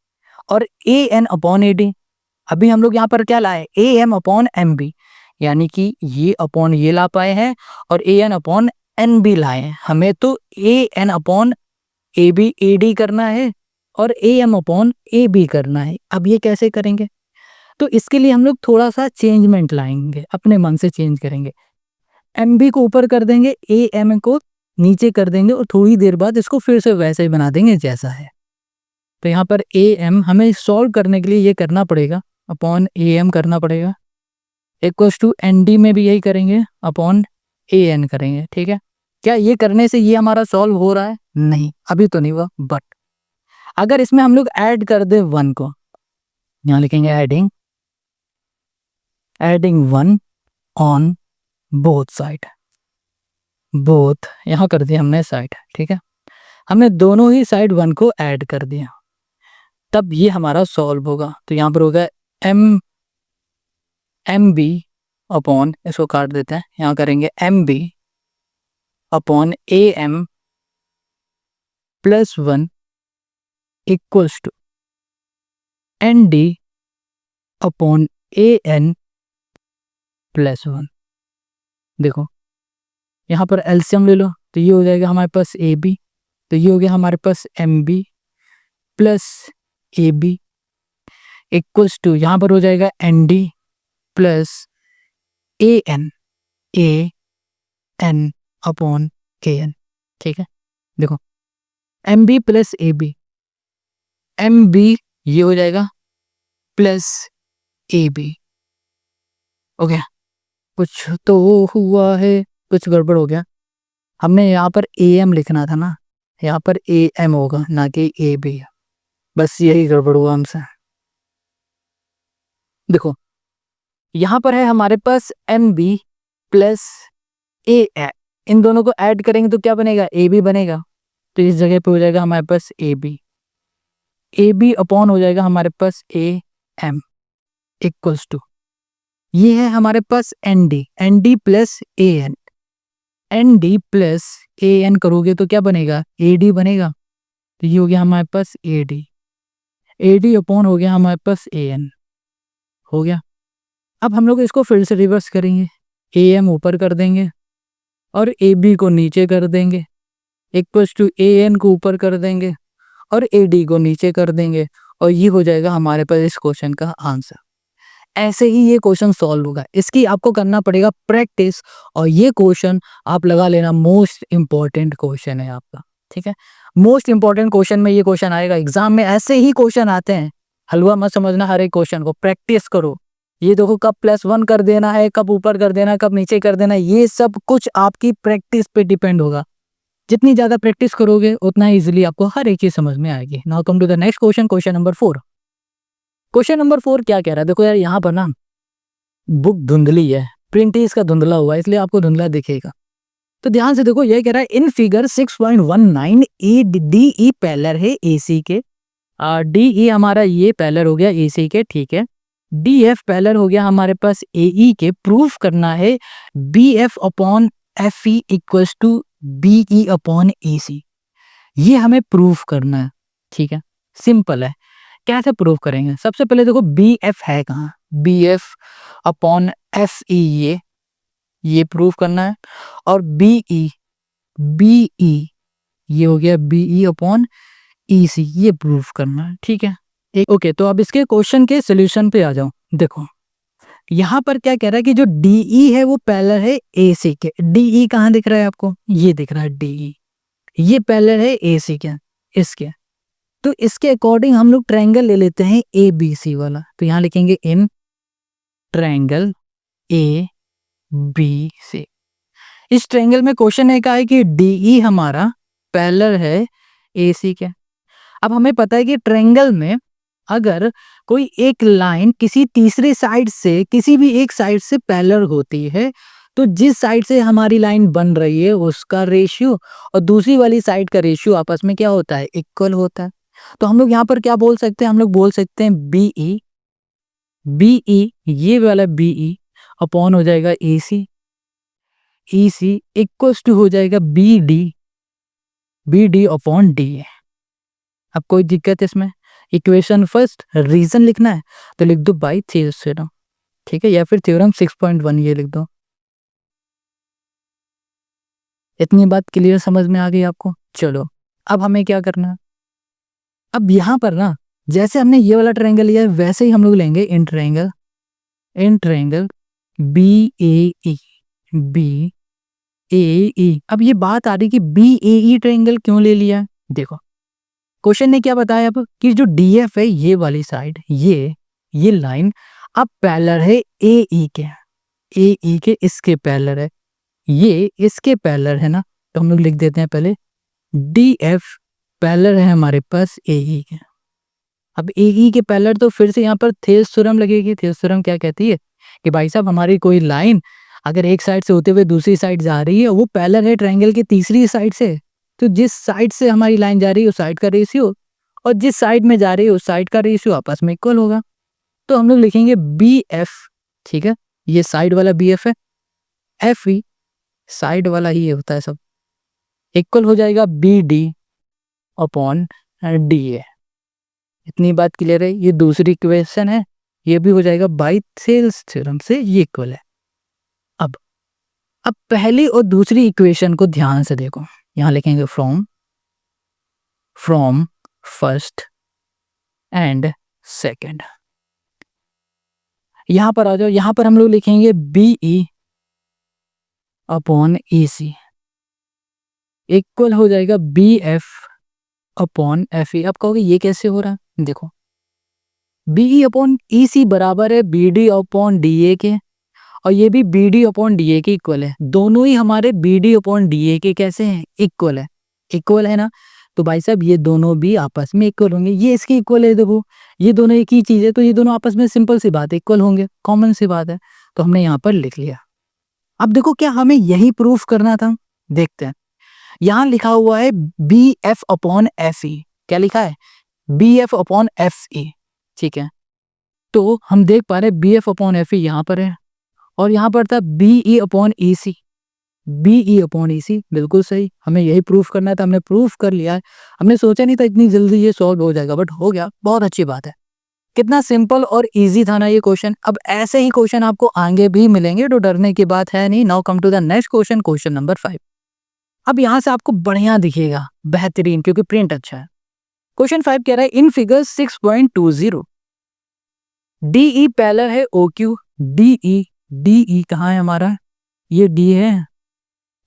और AN अपॉन AD। अभी हम लोग यहाँ पर क्या लाए, AM अपॉन MB, यानी कि ये अपॉन ये ला पाए हैं और AN अपॉन NB लाए हैं। हमें तो AN अपॉन AB AD करना है और AM अपॉन AB करना है। अब ये कैसे करेंगे, तो इसके लिए हम लोग थोड़ा सा चेंजमेंट लाएंगे, अपने मन से चेंज करेंगे। MB को ऊपर कर देंगे, AM को नीचे कर देंगे और थोड़ी देर बाद इसको फिर से वैसे ही बना देंगे जैसा है। तो यहाँ पर AM हमें सॉल्व करने के लिए ये करना पड़ेगा, अपॉन AM करना पड़ेगा, इक्वल्स टू ND में भी यही करेंगे, अपॉन AN करेंगे, ठीक है। क्या ये करने से ये हमारा सॉल्व हो रहा है, नहीं अभी तो नहीं हुआ। बट अगर इसमें हम लोग ऐड कर दे 1 को, यहाँ लिखेंगे adding adding 1 on both side, both यहाँ कर दिया हमने साइड, ठीक है। हमने दोनों ही साइड 1 को ऐड कर दिया, तब ये हमारा सॉल्व होगा। तो यहाँ पर होगा एम बी अपॉन, इसको काट देते हैं, यहाँ करेंगे M B upon A M plus 1 equals to N D upon A N plus 1। देखो यहाँ पर एलसीएम ले लो, तो ये हो जाएगा हमारे पास ए बी, तो ये हो गया हमारे पास M B plus A B equals to, यहाँ पर हो जाएगा N D plus A N upon K N, ठीक है। देखो M B plus A B, M B ये हो जाएगा प्लस ए बी, ओके। कुछ तो हुआ है, कुछ गड़बड़ हो गया, हमने यहाँ पर ए एम लिखना था ना, यहाँ पर ए एम होगा ना कि ए बी, बस यही गड़बड़ हुआ हमसे। देखो यहाँ पर है हमारे पास M B plus A M, इन दोनों को ऐड करेंगे तो क्या बनेगा, ए बी बनेगा। तो इस जगह पे हो जाएगा हमारे पास ए बी अपॉन हो जाएगा हमारे पास ए एम इक्वल्स टू, ये है हमारे पास N D plus A N D plus A N करोगे तो क्या बनेगा, ए डी बनेगा। तो ये हो गया हमारे पास ए डी अपॉन हो गया हमारे पास ए एन, हो गया। अब हम लोग इसको फिर से रिवर्स करेंगे, ए एम ऊपर कर देंगे और ए बी को नीचे कर देंगे, इक्वल्स टू ए एन को ऊपर कर देंगे और ए डी को नीचे कर देंगे, और ये हो जाएगा हमारे पास इस क्वेश्चन का आंसर। ऐसे ही ये क्वेश्चन सॉल्व होगा, इसकी आपको करना पड़ेगा प्रैक्टिस, और ये क्वेश्चन आप लगा लेना मोस्ट इंपॉर्टेंट क्वेश्चन है आपका, ठीक है। मोस्ट इंपॉर्टेंट क्वेश्चन में ये क्वेश्चन आएगा, एग्जाम में ऐसे ही क्वेश्चन आते हैं, हलवा मत समझना हर एक क्वेश्चन को, प्रैक्टिस करो। ये देखो कब +1 कर देना है, कब ऊपर कर देना है, कब नीचे कर देना है, ये सब कुछ आपकी प्रैक्टिस पे डिपेंड होगा। जितनी ज्यादा प्रैक्टिस करोगे उतना इजीली आपको हर एक चीज समझ में आएगी। Now come to the next question, question number 4। Question number 4 क्या कह रहा है, देखो यार यहाँ पर ना बुक धुंधली है, प्रिंट ही इसका धुंधला हुआ है, इसलिए आपको धुंधला दिखेगा। तो ध्यान से देखो, ये कह रहा है in figure 6.19 A D E parallel है एसी के, डी ई हमारा ये पैरेलल हो गया एसी के, ठीक है। डी एफ पैरेलल हो गया हमारे पास ए ई के, प्रूफ करना है B F upon F E equals to B E upon A C, ये हमें प्रूफ करना है, ठीक है। सिंपल है, कैसे प्रूफ करेंगे, सबसे पहले देखो बी एफ है कहाँ, B F upon F E ये प्रूफ करना है, और बी ई ये हो गया बी ई अपॉन ई सी, ये प्रूफ करना है, ठीक है। ओके, तो अब इसके क्वेश्चन के सोल्यूशन पे आ जाओ। देखो यहाँ पर क्या कह रहा है कि जो डीई है वो पैरेलल है एसी के, डीई कहाँ दिख रहा है आपको, ये दिख रहा है डीई, ये पैरेलल है एसी के, इसके। तो इसके अकॉर्डिंग हम लोग ट्रायंगल ले लेते हैं ए बी सी वाला, तो यहाँ लिखेंगे इन ट्रायंगल ए बी सी। इस ट्रायंगल में क्वेश्चन है क्या है कि डीई हमारा पैरेलल है एसी के। अब हमें पता है कि ट्रायंगल में अगर कोई एक लाइन किसी तीसरे साइड से, किसी भी एक साइड से पैरेलल होती है, तो जिस साइड से हमारी लाइन बन रही है उसका रेशियो और दूसरी वाली साइड का रेशियो आपस में क्या होता है, इक्वल होता है। तो हम लोग यहाँ पर क्या बोल सकते हैं, हम लोग बोल सकते हैं बीई ये वाला बीई अपॉन हो जाएगा ईसी इक्वल्स टू हो जाएगा बी डी अपॉन डी है। अब कोई दिक्कत है इसमें, इक्वेशन फर्स्ट रीजन लिखना है तो लिख दो बाई थ्योरम, ठीक है, या फिर थ्योरम 6.1 ये लिख दो। इतनी बात क्लियर समझ में आ गई आपको। चलो अब हमें क्या करना है, अब यहाँ पर ना जैसे हमने ये वाला ट्रायंगल लिया है वैसे ही हम लोग लेंगे इन ट्रायंगल बी ए ई। अब ये बात आ रही कि बी ए ई ट्रायंगल क्यों ले लिया, देखो क्वेश्चन ने क्या बताया अब कि जो डीएफ है ये वाली साइड, ये लाइन अब पैरेलल है ए ई के, इसके पैरेलल है, ये इसके पैरेलल है ना, तो हम लोग लिख देते हैं पहले डीएफ पैरेलल है हमारे पास ए ई के। अब ए ई के पैरेलल तो फिर से यहाँ पर थेल्स थ्योरम लगेगी। थेल्स थ्योरम क्या कहती है कि भाई साहब हमारी कोई लाइन अगर एक साइड से होते हुए दूसरी साइड जा रही है, वो पैरेलल है ट्रायंगल की तीसरी साइड से, तो जिस साइड से हमारी लाइन जा रही है उस साइड का रेशियो और जिस साइड में जा रही है उस साइड का रेशियो आपस में इक्वल होगा। तो हम लोग लिखेंगे बी एफ, ठीक है, ये साइड वाला बी एफ है, एफ ई साइड वाला ही होता है सब, इक्वल हो जाएगा B D upon D A. इतनी बात क्लियर है। ये दूसरी इक्वेशन है, ये भी हो जाएगा बाय थेल्स थ्योरम से ये इक्वल है। अब पहली और दूसरी इक्वेशन को ध्यान से देखो, यहां लिखेंगे फ्रॉम फर्स्ट एंड सेकंड। यहां पर आ जाओ, यहां पर हम लोग लिखेंगे B E upon E C equal हो जाएगा B F upon F E. अब कहोगे ये कैसे हो रहा है, देखो B E upon E C बराबर है B D upon D A के, और ये भी B D upon D A के इक्वल है। दोनों ही हमारे B D upon D A के कैसे हैं, इक्वल है, इक्वल है ना। तो भाई साहब ये दोनों भी आपस में इक्वल होंगे, ये इसके इक्वल है, देखो ये दोनों एक ही चीज है, तो ये दोनों आपस में सिंपल सी बात है इक्वल होंगे, कॉमन सी बात है, तो हमने यहाँ पर लिख लिया। अब देखो क्या हमें यही प्रूफ करना था, देखते हैं। यहाँ लिखा हुआ है B F upon F E, क्या लिखा है, B F upon F E, ठीक है। तो हम देख पा रहे B F upon F E यहाँ पर है, और यहाँ पर था B E upon E C, B E upon E C, बिल्कुल सही, हमें यही प्रूफ करना था, हमने प्रूफ कर लिया है। हमने सोचा नहीं था इतनी जल्दी ये सॉल्व हो जाएगा, बट हो गया, बहुत अच्छी बात है। कितना सिंपल और इजी था ना ये क्वेश्चन। अब ऐसे ही क्वेश्चन आपको आगे भी मिलेंगे, तो डरने की बात है नहीं। Now come to the next question, question number 5। अब यहाँ से आपको बढ़िया दिखेगा, बेहतरीन, क्योंकि प्रिंट अच्छा है। क्वेश्चन 5 कह रहा है in figure 6.20 D E parallel है ओ क्यू, डी ई कहाँ है हमारा, ये डी है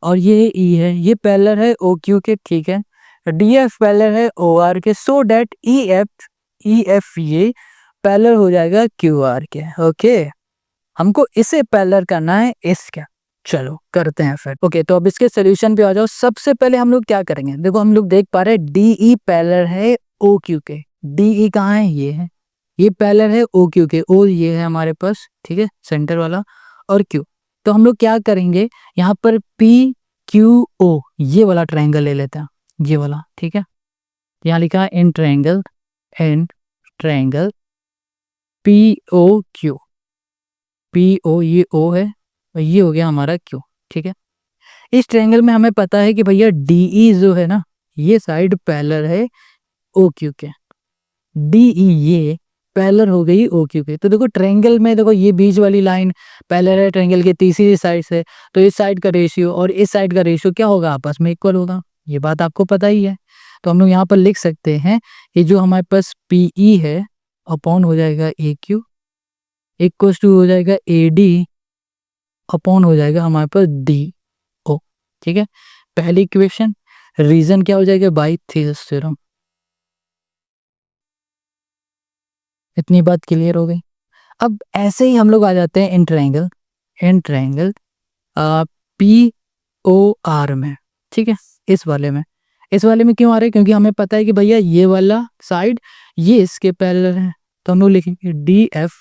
और ये ई है, ये पैरेलल है ओ क्यू के, ठीक है। डी एफ पैरेलल है ओ आर के, सो डेट ई एफ ये पैरेलल हो जाएगा क्यू आर के, ओके। हमको इसे पैरेलल करना है इसका, चलो करते हैं फिर। ओके, तो अब इसके सोल्यूशन पे आ जाओ। सबसे पहले हम लोग क्या करेंगे, देखो हम लोग देख पा रहे हैं डी ई पैरेलल है ओ क्यू के, डी ई कहाँ है, ये है, ये पैरेलल है ओ क्यू के, ओ ये है हमारे पास, ठीक है, सेंटर वाला, और क्यू। तो हम लोग क्या करेंगे, यहाँ पर पी क्यू ओ ये वाला ट्रायंगल ले लेते हैं, ये वाला, ठीक है। यहाँ लिखा है in triangle P O Q, P O ये ओ है और ये हो गया हमारा क्यू, ठीक है। इस ट्रायंगल में हमें पता है कि भैया डी ई जो है ना, ये साइड पैरेलल है ओ क्यू के, डी ई ये पैरेलल हो गई ओ क्यू के। तो देखो ट्रायंगल में देखो ये बीच वाली लाइन पैरेलल है ट्रायंगल के तीसरी साइड से, तो इस साइड का रेशियो और इस साइड का रेशियो क्या होगा, आपस में इक्वल होगा, ये बात आपको पता ही है। तो हम लोग यहाँ पर लिख सकते हैं कि जो हमारे पास पी ई है अपॉन हो जाएगा ए क्यू इक्वल टू हो जाएगा ए डी अपॉन हो जाएगा हमारे पास डी ओ, ठीक है। पहली इक्वेशन, रीजन क्या हो जाएगा, बाय थेल्स थ्योरम। इतनी बात क्लियर हो गई। अब ऐसे ही हम लोग आ जाते हैं in triangle P O R में, ठीक है। इस वाले में क्यों आ रहे हैं, क्योंकि हमें पता है कि भैया ये वाला साइड ये इसके पैरेलल है, तो हम लोग लिखेंगे डी एफ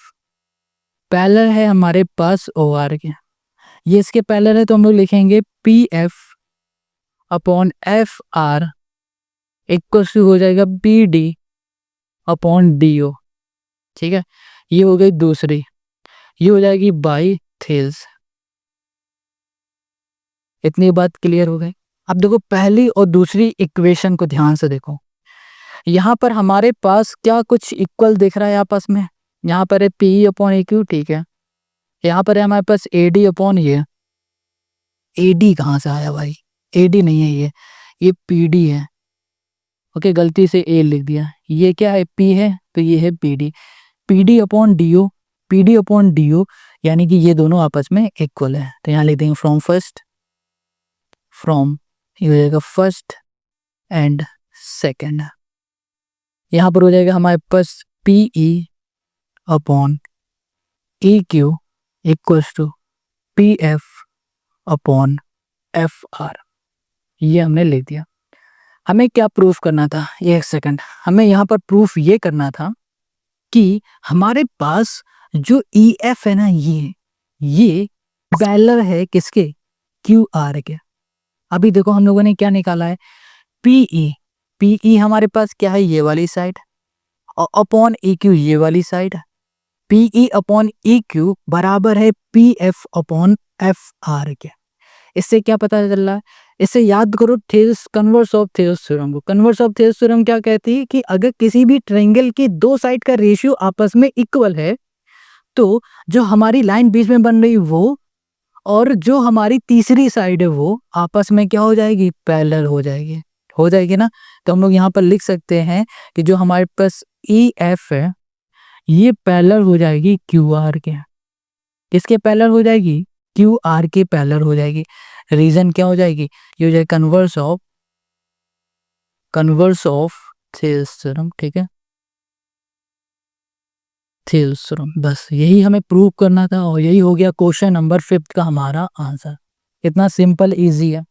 पैरेलल है हमारे पास ओ आर के, ये इसके पैरेलल है, तो हम लोग लिखेंगे P F upon F R equal to हो जाएगा B D upon D O, ठीक है। ये हो गई दूसरी, ये हो जाएगी बाय थेल्स। इतनी बात क्लियर हो गई। अब देखो पहली और दूसरी इक्वेशन को ध्यान से देखो, यहाँ पर हमारे पास क्या कुछ इक्वल दिख रहा है आपस में, यहाँ पर है पी अपॉन ए क्यू, ठीक है। यहाँ पर है हमारे पास ए डी अपॉन ये, ए डी कहाँ से आया भाई, ए डी नहीं है, ये पी डी है, ओके, गलती से ए लिख दिया, ये क्या है पी है, तो ये है P D, P D upon D O, P D upon D O, यानी कि ये दोनों आपस में इक्वल है। तो यहाँ लिख देंगे फ्रॉम ये हो जाएगा फर्स्ट एंड सेकंड, यहाँ पर हो जाएगा हमारे पास P E upon E Q equals to P F upon F R, ये हमने लिख दिया। हमें क्या प्रूफ करना था, ये एक सेकंड, हमें यहाँ पर प्रूफ ये करना था कि हमारे पास जो ई एफ है ना, ये पैरेलल है किसके, क्यू आर के। अभी देखो हम लोगों ने क्या निकाला है, पीई। पीई हमारे पास क्या है, ये वाली साइड, और अपॉन ई क्यू ये वाली साइड। पीई अपॉन ई क्यू बराबर है P F upon F R के। इससे क्या पता चल रहा है, इससे याद करो Thales converse of Thales theorem को। कन्वर्स ऑफ थेल्स थ्योरम क्या कहती है कि अगर किसी भी ट्रायंगल की दो साइड का रेशियो आपस में इक्वल है तो जो हमारी लाइन बीच में बन रही वो और जो हमारी तीसरी साइड है वो आपस में क्या हो जाएगी, पैरेलल हो जाएगी ना। तो हम लोग यहाँ पर लिख सकते हैं कि जो हमारे पास ई एफ है ये पैरेलल हो जाएगी क्यू आर के। किसके पैरेलल हो जाएगी, क्यू आर के पैरेलल हो जाएगी। रीजन क्या हो जाएगी, ये हो जाएगी कन्वर्स ऑफ थेल्स थ्योरम। ठीक है, थेल्स थ्योरम, बस यही हमें प्रूव करना था और यही हो गया क्वेश्चन नंबर 5 का हमारा आंसर। इतना सिंपल इजी है।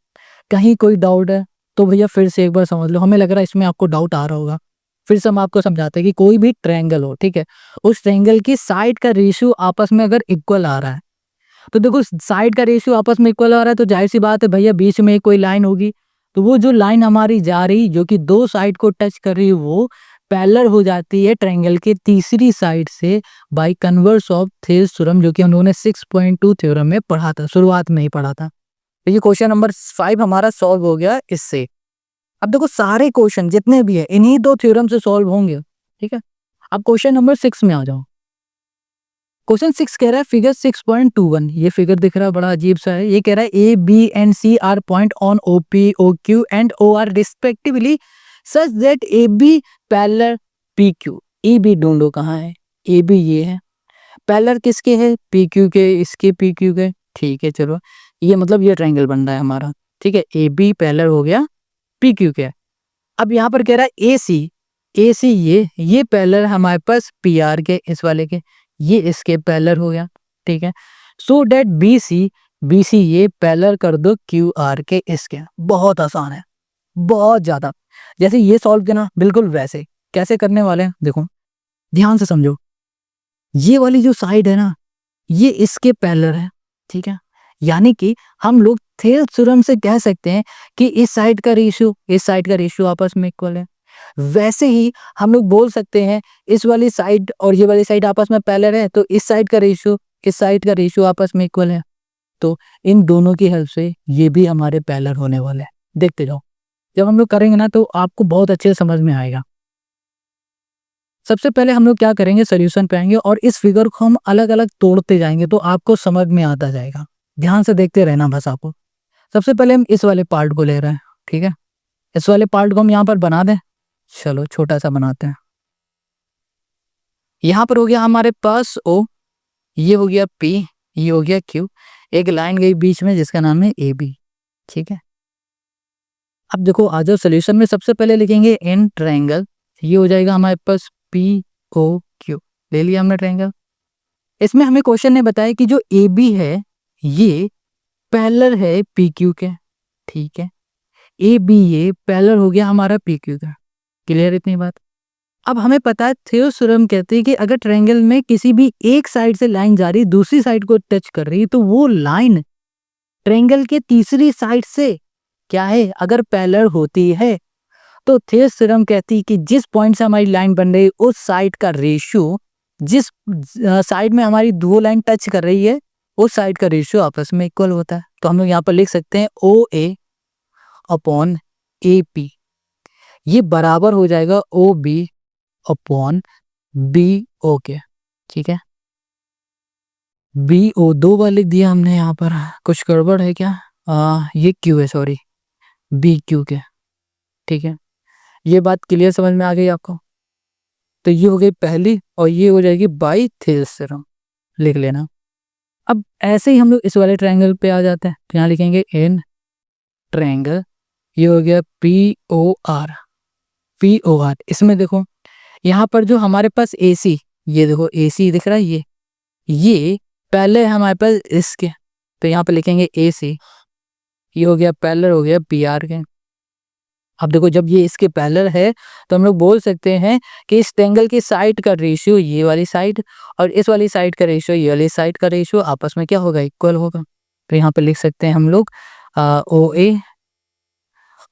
कहीं कोई डाउट है तो भैया फिर से एक बार समझ लो, हमें लग रहा है इसमें आपको डाउट आ रहा होगा। फिर से हम आपको समझाते हैं कि कोई भी ट्रायंगल हो, ठीक है, उस ट्रायंगल की साइड का रेशियो आपस में अगर इक्वल आ रहा है तो देखो साइड का रेशियो आपस में इक्वल आ रहा है तो जाहिर सी बात है भैया बीच में कोई लाइन होगी। तो वो जो लाइन हमारी जा रही जो कि दो साइड को टच कर रही है वो पैरेलल हो जाती है ट्रायंगल के तीसरी साइड से by converse of Thales theorem, जो कि हम लोगों ने 6.2 थ्योरम में पढ़ा था, शुरुआत में ही पढ़ा था। तो ये क्वेश्चन नंबर 5 हमारा सॉल्व हो गया इससे। अब देखो सारे क्वेश्चन जितने भी है इन्हीं दो थ्योरम से सॉल्व होंगे। ठीक है, अब क्वेश्चन नंबर 6 में आ जाओ। क्वेश्चन 6 कह रहा है फिगर 6.21, ये फिगर दिख रहा है बड़ा अजीब सा है। ये कह रहा है A B and C are point on O P O Q and O R respectively such that A B parallel P Q. A B ढूंढो कहाँ है, ए बी ये है, पैरेलल किसके है, पी क्यू के, इसके पी क्यू के। ठीक है चलो, ये मतलब ये ट्रायंगल बन रहा है हमारा। ठीक है, ए बी पैरेलल हो गया पी क्यू के। अब यहाँ पर कह रहा है ए सी ये पैरेलल हमारे पास पी आर के, इस वाले के, ये इसके पैरेलल हो गया। ठीक है, सो डेट बी सी ये पैरेलल कर दो क्यू आर के इसके। बहुत आसान है, बहुत ज्यादा। जैसे ये सॉल्व किया ना बिल्कुल वैसे कैसे करने वाले हैं देखो, ध्यान से समझो। ये वाली जो साइड है ना ये इसके पैरेलल है। ठीक है, यानी कि हम लोग थेल्स थ्योरम से कह सकते हैं कि इस साइड का रेशियो आपस में इक्वल है। वैसे ही हम लोग बोल सकते हैं इस वाली साइड और ये वाली साइड आपस में पैरेलल है तो इस साइड का रेशियो आपस में इक्वल है। तो इन दोनों की हेल्प से ये भी हमारे पैरेलल होने वाले हैं। देखते जाओ, जब हम लोग करेंगे ना तो आपको बहुत अच्छे से समझ में आएगा। सबसे पहले हम लोग क्या करेंगे, सोल्यूशन पे आएंगे और इस फिगर को हम अलग अलग तोड़ते जाएंगे तो आपको समझ में आता जाएगा। ध्यान से देखते रहना बस आपको। सबसे पहले हम इस वाले पार्ट को ले रहे हैं। ठीक है, इस वाले पार्ट को हम यहाँ पर बना दें। चलो छोटा सा बनाते हैं। यहाँ पर हो गया हमारे पास ओ, ये हो गया पी, ये हो गया क्यू, एक लाइन गई बीच में जिसका नाम है ए बी। ठीक है, अब देखो आ जाओ सोल्यूशन में। सबसे पहले लिखेंगे इन ट्रायंगल, ये हो जाएगा हमारे पास पी ओ क्यू। ले लिया हमने ट्रायंगल। इसमें हमें क्वेश्चन ने बताया कि जो ए बी है ये पैरेलल है पी क्यू के। ठीक है, ए बी ये पैरेलल हो गया हमारा पी क्यू का। क्लियर इतनी बात। अब हमें पता है थेल्स थ्योरम कहते हैं कि अगर ट्रायंगल में किसी भी एक साइड से लाइन जा रही दूसरी साइड को टच कर रही तो वो लाइन ट्रायंगल के तीसरी साइड से क्या है, अगर पैरेलल होती है तो थेल्स थ्योरम कहती है कि जिस पॉइंट से हमारी लाइन बन रही है उस साइड का रेशियो, जिस साइड में हमारी दो लाइन टच कर रही है उस साइड का रेशियो आपस में इक्वल होता है। तो हम लोग यहाँ पर लिख सकते हैं ओ ए अपॉन ए पी, ये बराबर हो जाएगा O B upon B O के। ठीक है, बी ओ दो बार लिख दिया हमने, यहाँ पर कुछ गड़बड़ है क्या, ये क्यू है, सॉरी, बी क्यू के। ठीक है, ये बात क्लियर समझ में आ गई आपको। तो ये हो गई पहली और ये हो जाएगी बाई थेल्स थ्योरम, लिख लेना। अब ऐसे ही हम लोग इस वाले ट्रायंगल पे आ जाते हैं तो यहाँ लिखेंगे इन ट्रायंगल, ये हो गया पी ओ आर। इसमें देखो यहाँ पर जो हमारे पास ए सी, ये देखो ए सी दिख रहा है, ये पहले हमारे पास इसके, तो यहाँ पे लिखेंगे ए सी, ये हो गया पैरेलल हो गया पी आर के। अब देखो जब ये इसके पैरेलल है तो हम लोग बोल सकते हैं कि इस ट्रायंगल की साइड का रेशियो ये वाली साइड और इस वाली साइड का रेशियो ये वाली साइड का रेशियो आपस में क्या होगा, इक्वल होगा। तो यहाँ पे लिख सकते हैं हम लोग ओ ए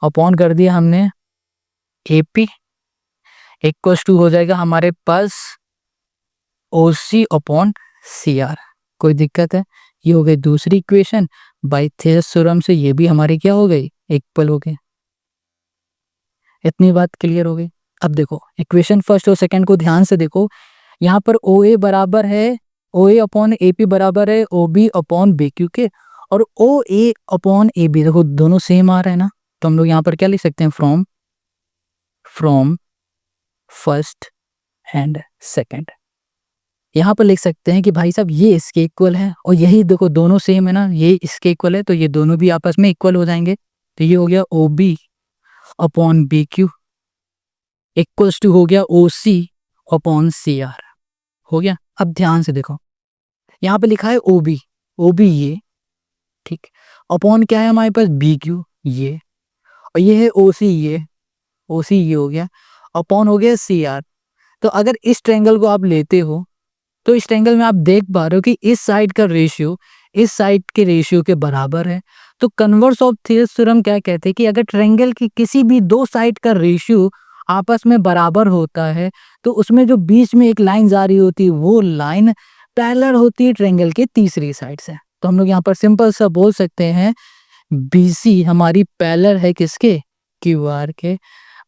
अपॉन कर दिया हमने ए पी इक्वल्स टू हो जाएगा हमारे पास ओ सी अपॉन सी आर। कोई दिक्कत है? ये हो गई दूसरी इक्वेशन। बाय थेरेस थ्योरम से ये भी हमारी क्या हो गई, इक्वल हो गई। इतनी बात क्लियर हो गई। अब देखो इक्वेशन फर्स्ट और सेकंड को ध्यान से देखो। यहाँ पर ओ ए बराबर है ओ ए अपॉन ए पी बराबर है O B upon B Q के, और ओ ए अपॉन ए बी देखो दोनों सेम आ रहा है ना, तो हम लोग यहाँ पर क्या लिख सकते हैं, फ्रॉम फर्स्ट एंड सेकंड। यहाँ पर लिख सकते हैं कि भाई साहब ये इसके इक्वल है और यही देखो दोनों सेम है ना, ये इसके इक्वल है तो ये दोनों भी आपस में इक्वल हो जाएंगे। तो ये हो गया O B upon B Q equals to हो गया ओ सी अपॉन सी आर। हो गया। अब ध्यान से देखो यहाँ पे लिखा है ओ बी ये, ठीक, अपॉन क्या है हमारे पास, बी क्यू ये, और ये है ओ सी ये हो गया, अपॉन हो गया सी आर। तो अगर इस ट्रायंगल को आप लेते हो तो इस ट्रायंगल में आप देख पा रहे हो कि इस साइड का रेशियो इस साइड के रेशियो के बराबर है। तो कन्वर्स ऑफ थेरेस थ्योरम क्या कहते हैं कि अगर ट्रायंगल की किसी भी दो साइड का रेशियो आपस में बराबर होता है तो उसमें जो बीच में एक लाइन जा रही होती है वो लाइन पैरेलल होती है ट्रायंगल के तीसरी साइड से। तो हम लोग यहाँ पर सिंपल सा बोल सकते हैं BC हमारी पैरेलल है किसके, QR के,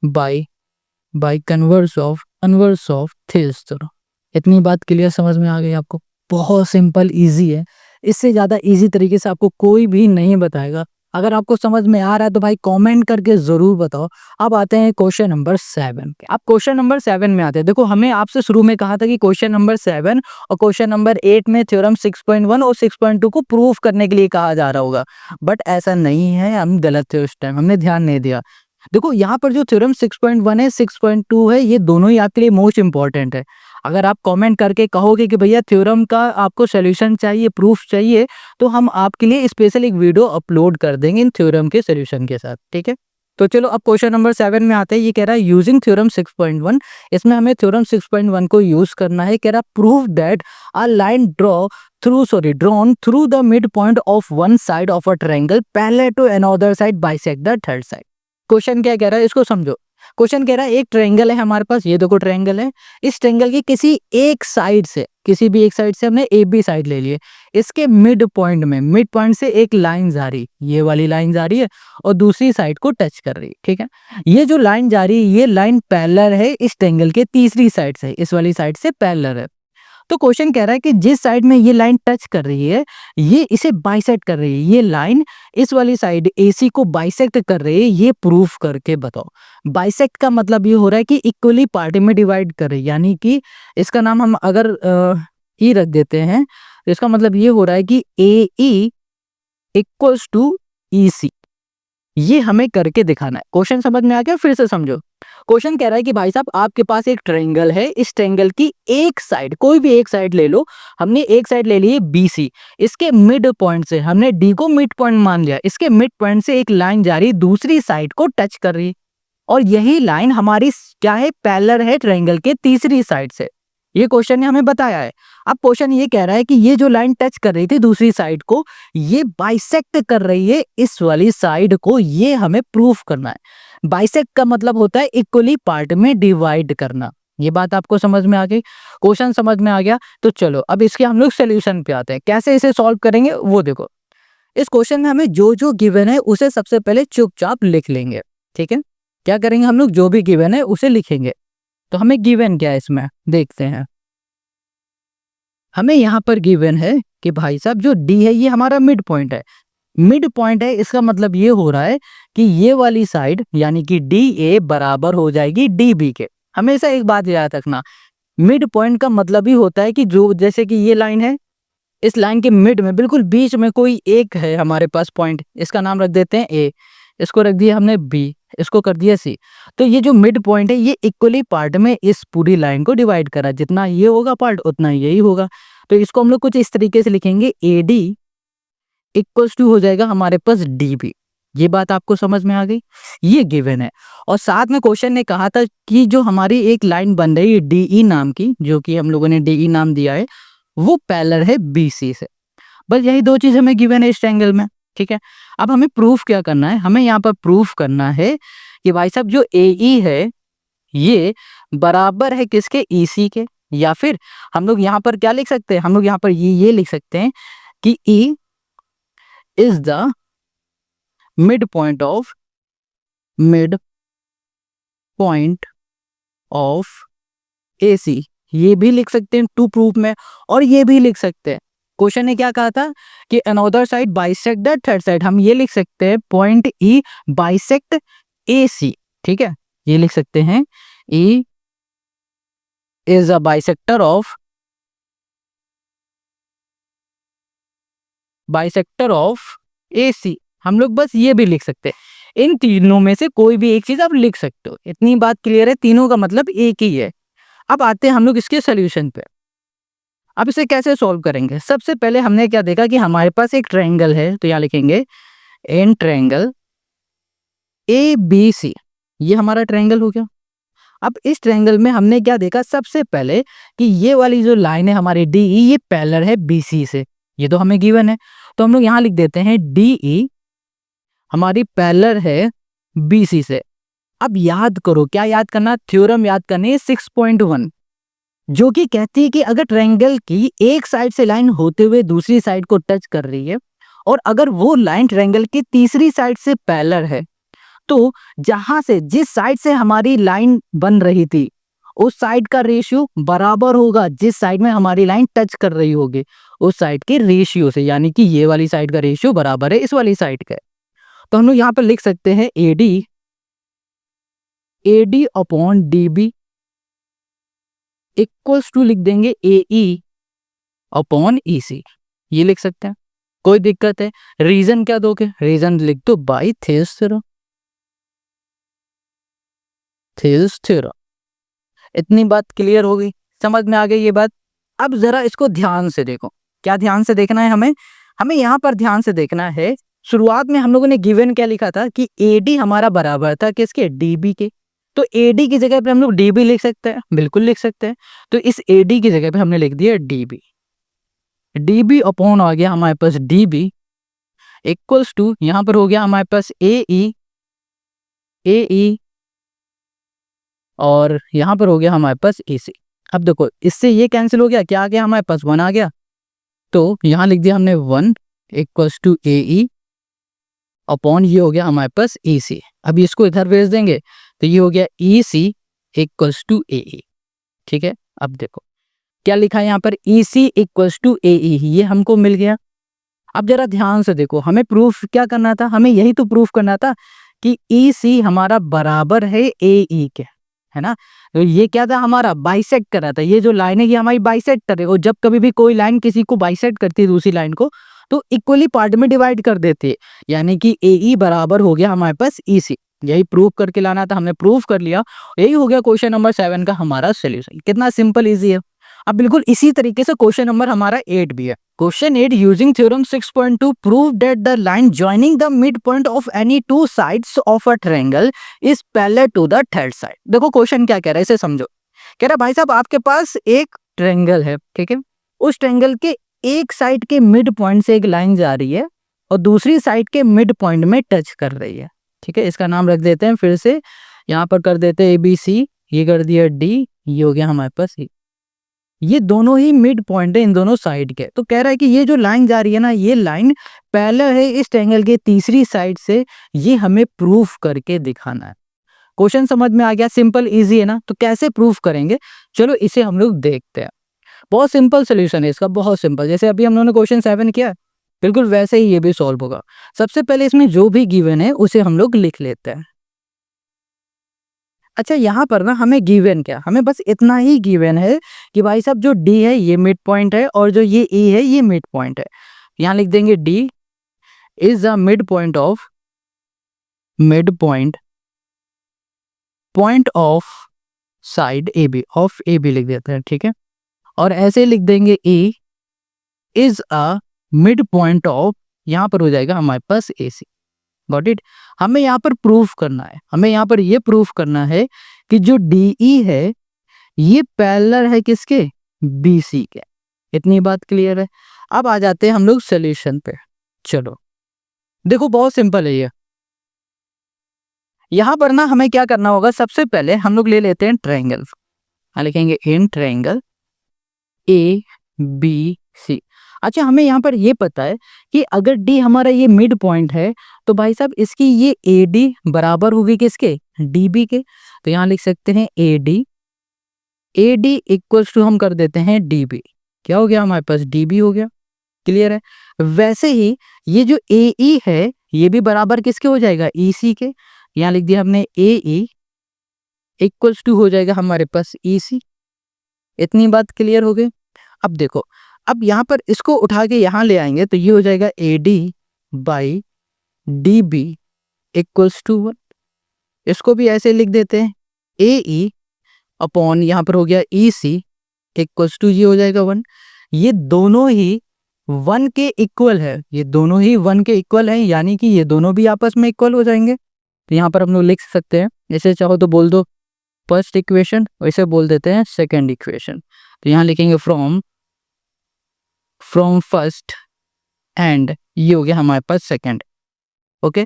by converse of Therese theorem. इतनी बात क्लियर समझ में आ गई आपको? बहुत सिंपल इजी है, इससे ज़्यादा इजी तरीके से आपको कोई भी नहीं बताएगा। अगर आपको समझ में आ रहा है तो भाई कमेंट करके ज़रूर बताओ। अब आते हैं क्वेश्चन नंबर 7 पे। अब क्वेश्चन नंबर 7 में आते हैं। देखो हमने आपसे शुरू में कहा था कि क्वेश्चन नंबर 7 और क्वेश्चन नंबर 8 में थ्योरम 6.1 और 6.2 को प्रूव करने के लिए कहा जा रहा होगा, बट ऐसा नहीं है, हम गलत थे उस टाइम, हमने ध्यान नहीं दिया। देखो यहाँ पर जो थ्योरम 6.1 है 6.2 है ये दोनों ही आपके लिए मोस्ट इंपॉर्टेंट है। अगर आप कमेंट करके कहोगे कि भैया थ्योरम का आपको सॉल्यूशन चाहिए, प्रूफ चाहिए, तो हम आपके लिए स्पेशल एक वीडियो अपलोड कर देंगे इन थ्योरम के सॉल्यूशन के साथ, ठीक है। तो चलो अब क्वेश्चन नंबर 7 में आते हैं। ये कह रहा है यूजिंग थ्योरम 6.1, इसमें हमें थ्योरम 6.1 को यूज करना है। कह रहा prove that a line drawn through the mid point of one side of a triangle parallel to another side bisect the third side. Question क्या कह रहा है इसको समझो। क्वेश्चन कह रहा है एक ट्रायंगल है हमारे पास, ये देखो ट्रायंगल है, इस ट्रायंगल की किसी भी एक साइड से हमने ए बी साइड ले लिए, इसके मिड पॉइंट से एक लाइन जा रही, ये वाली लाइन जा रही है और दूसरी साइड को टच कर रही है, ठीक है। ये जो लाइन जा रही है ये लाइन पैरेलल है इस ट्रायंगल के तीसरी साइड से, इस वाली साइड से पैरेलल है। तो क्वेश्चन कह रहा है कि जिस साइड में ये लाइन टच कर रही है ये इसे बाइसेक्ट कर रही है, ये लाइन इस वाली साइड AC को बाइसेक्ट कर रही है, ये प्रूफ करके बताओ। बाइसेक्ट का मतलब ये हो रहा है कि इक्वली पार्ट में डिवाइड कर रही है, यानी कि इसका नाम हम अगर ई रख देते हैं तो इसका मतलब ये हो रहा है कि AE इक्वल्स टू EC, ये हमें करके दिखाना है। क्वेश्चन समझ में आ गया? फिर से समझो। क्वेश्चन कह रहा है कि भाई साहब आपके पास एक ट्रायंगल है, इस ट्रायंगल की एक साइड, कोई भी एक साइड ले लो, हमने एक साइड ले ली है BC, इसके मिड पॉइंट से हमने D को मिड पॉइंट मान लिया, इसके मिड पॉइंट से एक लाइन जा रही दूसरी साइड को टच कर रही, और यही लाइन हमारी क्या है, पैरेलल है ट्रायंगल के तीसरी साइड से। ये क्वेश्चन ने हमें बताया है। अब क्वेश्चन ये कह रहा है कि ये जो लाइन टच कर रही थी दूसरी साइड को, ये बाइसेक्ट कर रही है इस वाली साइड को, ये हमें प्रूफ करना है। बाइसेक्ट का मतलब होता है इक्वली पार्ट में डिवाइड करना। ये बात आपको समझ में आ गई? क्वेश्चन समझ में आ गया? तो चलो अब इसके हम लोग सोल्यूशन पे आते हैं। कैसे इसे सॉल्व करेंगे वो देखो। इस क्वेश्चन में हमें जो जो गिवन है उसे सबसे पहले चुपचाप लिख लेंगे, ठीक है। क्या करेंगे हम लोग, जो भी गिवन है उसे लिखेंगे। तो हमें गिवन क्या है इसमें देखते हैं। हमें यहाँ पर गिवन है कि भाई साहब जो D है ये हमारा मिड पॉइंट है, इसका मतलब ये हो रहा है कि ये वाली साइड यानी कि DA बराबर हो जाएगी DB के। हमेशा एक बात याद रखना, मिड पॉइंट का मतलब ही होता है कि जो, जैसे कि ये लाइन है, इस लाइन के मिड में बिल्कुल बीच में कोई एक है हमारे पास पॉइंट, इसका नाम रख देते हैं A, इसको रख दिया हमने B, इसको कर दिया C। तो ये जो मिड पॉइंट है ये इक्वली पार्ट में इस पूरी लाइन को डिवाइड करा, जितना ये होगा पार्ट उतना यही होगा। तो इसको हम लोग कुछ इस तरीके से लिखेंगे, AD इक्वल्स टू हो जाएगा हमारे पास DB। ये बात आपको समझ में आ गई, ये गिवन है। और साथ में क्वेश्चन ने कहा था कि जो हमारी एक लाइन बन रही है डीई नाम की, जो कि हम लोगों ने डीई नाम दिया है, वो पैरेलल है बीसी से। बस यही दो चीज हमें गिवन है इस ट्रायंगल में, ठीक है। अब हमें प्रूफ क्या करना है, हमें यहाँ पर प्रूफ करना है कि भाई साहब जो एई है ये बराबर है किसके, ईसी के। या फिर हम लोग यहाँ पर क्या लिख सकते हैं, हम लोग यहाँ पर ये लिख सकते हैं कि E is the mid point of AC. ये भी लिख सकते हैं टू प्रूफ में, और ये भी लिख सकते हैं। क्वेश्चन ने क्या कहा था कि another side bisect the third side, हम ये लिख सकते हैं पॉइंट ई बाइसेक्ट एसी, ठीक है। ये लिख सकते हैं E is a bisector of AC. हम लोग बस ये भी लिख सकते हैं। इन तीनों में से कोई भी एक चीज आप लिख सकते हो, इतनी बात क्लियर है, तीनों का मतलब एक ही है। अब आते हैं हम लोग इसके सोल्यूशन पे। अब इसे कैसे सॉल्व करेंगे, सबसे पहले हमने क्या देखा कि हमारे पास एक ट्रायंगल है, तो यहाँ लिखेंगे in triangle A B C, ये हमारा ट्रायंगल हो गया। अब इस ट्रायंगल में हमने क्या देखा, सबसे पहले कि ये वाली जो लाइन है हमारी डी ई, ये पैरेलल है बीसी से, ये तो हमें गिवन है। तो हम लोग यहाँ लिख देते हैं डी ई हमारी पैरेलल है बीसी से। अब याद करो, क्या याद करना, थ्योरम याद करनी है 6.1, जो कि कहती है कि अगर ट्रायंगल की एक साइड से लाइन होते हुए दूसरी साइड को टच कर रही है, और अगर वो लाइन ट्रायंगल की तीसरी साइड से पैरेलल है, तो जहां से जिस साइड से हमारी लाइन बन रही थी उस साइड का रेशियो बराबर होगा जिस साइड में हमारी लाइन टच कर रही होगी उस साइड के रेशियो से, यानी कि ये वाली साइड का रेशियो बराबर है इस वाली साइड का। तो हम लोग यहाँ पर लिख सकते हैं A D upon D B equals to लिख देंगे एई अपॉन ईसी, ये लिख सकते हैं। कोई दिक्कत है, रीजन क्या दोगे, रीजन लिख दो बाई थेल्स थ्योरम। इतनी बात क्लियर हो गई, समझ में आ गई ये बात। अब जरा इसको ध्यान से देखो, क्या ध्यान से देखना है हमें, हमें यहाँ पर ध्यान से देखना है। शुरुआत में हम लोगों ने गिवन क्या लिखा था कि एडी हमारा बराबर था किसके, डीबी के। तो एडी की जगह पे हम लोग डीबी लिख सकते हैं, बिल्कुल लिख सकते हैं। तो इस एडी की जगह पे हमने लिख दिया डीबी, डीबी अपॉन आ गया हमारे पास डीबी इक्वल्स टू, यहाँ पर हो गया हमारे पास ए और यहाँ पर हो गया हमारे पास एसी। अब देखो इससे ये कैंसिल हो गया, क्या आ गया हमारे पास, 1 आ गया। तो यहाँ लिख दिया हमने 1 इक्वल्स टू ए अपॉन ये हो गया हमारे पास ए सी। अभी इसको इधर भेज देंगे तो ये हो गया ई सी इक्वल्स टू ए, ठीक है। अब देखो क्या लिखा है यहाँ पर, ई सी इक्वल्स टू ए, ये हमको मिल गया। अब जरा ध्यान से देखो, हमें प्रूफ क्या करना था, हमें यही तो प्रूफ करना था कि ई सी हमारा बराबर है ए ई के, है ना। तो ये क्या था, हमारा बाइसेक्ट कर रहा था, ये जो लाइन है ये हमारी बाइसेक्ट करे। और जब कभी भी कोई लाइन किसी को बाइसेक्ट करती है दूसरी लाइन को, तो इक्वली पार्ट में डिवाइड कर देते हैं, यानी कि ए ई बराबर हो गया हमारे पास ई सी। यही प्रूफ करके लाना था, हमने प्रूफ कर लिया। यही हो गया क्वेश्चन नंबर 7 का हमारा सोल्यूशन। कितना सिंपल इजी है। अब बिल्कुल इसी तरीके से क्वेश्चन नंबर हमारा 8 भी है। Question 8, using theorem 6.2 prove that the line joining the mid point of any two sides of a triangle is parallel to the third side. देखो क्वेश्चन क्या कह रहा है, इसे समझो। कह रहा है भाई साहब आपके पास एक ट्रायंगल है, ठीक है। उस ट्रायंगल के एक साइड के मिड पॉइंट से एक लाइन जा रही है और दूसरी साइड के मिड पॉइंट में टच कर रही है, ठीक है। इसका नाम रख देते हैं फिर से, यहाँ पर कर देते हैं ABC, ये कर दिया D, ये हो गया हमारे पास E। ये दोनों ही मिड पॉइंट है इन दोनों साइड के। तो कह रहा है कि ये जो लाइन जा रही है ना, ये लाइन पैरेलल है इस ट्रायंगल के तीसरी साइड से, ये हमें प्रूफ करके दिखाना है। क्वेश्चन समझ में आ गया, सिंपल इजी है ना। तो कैसे प्रूफ करेंगे, चलो इसे हम लोग देखते हैं। बहुत सिंपल सोल्यूशन है इसका, बहुत सिंपल। जैसे अभी हम लोगों ने क्वेश्चन 7 किया, बिल्कुल वैसे ही ये भी सॉल्व होगा। सबसे पहले इसमें जो भी गिवन है उसे हम लोग लिख लेते हैं। अच्छा यहाँ पर ना हमें गिवन क्या, हमें बस इतना ही गिवन है कि भाई साहब जो डी है ये मिड पॉइंट है और जो ये ई है ये मिड पॉइंट है। यहाँ लिख देंगे D is the mid point of side A B, of A B लिख देते हैं, ठीक है। और ऐसे लिख देंगे A is a mid point of, यहाँ पर हो जाएगा हमारे पास ए सी। Got it. हमें यहाँ पर प्रूफ करना है, हमें यहाँ पर ये प्रूफ करना है कि जो DE है ये पैरेलल है किसके, BC के। इतनी बात क्लियर है। अब आ जाते हैं हम लोग सोल्यूशन पे। चलो देखो बहुत सिंपल है ये। यहां पर ना हमें क्या करना होगा, सबसे पहले हम लोग ले लेते हैं ट्रायंगल। लिखेंगे इन ट्रायंगल ABC। अच्छा हमें यहाँ पर ये पता है कि अगर D हमारा ये मिड पॉइंट है तो भाई साहब इसकी ये AD बराबर होगी किसके, DB के। तो यहाँ लिख सकते हैं AD इक्वल्स टू हम कर देते हैं DB। क्या हो गया हमारे पास, DB हो गया। क्लियर है। वैसे ही ये जो AE है ये भी बराबर किसके हो जाएगा, EC के। यहाँ लिख दिया हमने AE इक्वल्स टू हो जाएगा हमारे पास EC। इतनी बात क्लियर हो गई। अब देखो, अब यहाँ पर इसको उठा के यहाँ ले आएंगे तो ये हो जाएगा AD by DB equals to 1। इसको भी ऐसे लिख देते हैं AE अपॉन यहाँ पर हो गया EC इक्वल्स टू ये हो जाएगा 1। ये दोनों ही 1 के इक्वल है, ये दोनों ही 1 के इक्वल है, यानी कि ये दोनों भी आपस में इक्वल हो जाएंगे। तो यहाँ पर हम लोग लिख सकते हैं, जैसे चाहो तो बोल दो फर्स्ट इक्वेशन, वैसे बोल देते हैं सेकंड इक्वेशन। तो यहाँ लिखेंगे फ्रॉम फर्स्ट एंड ये हो गया हमारे पास सेकंड। ओके,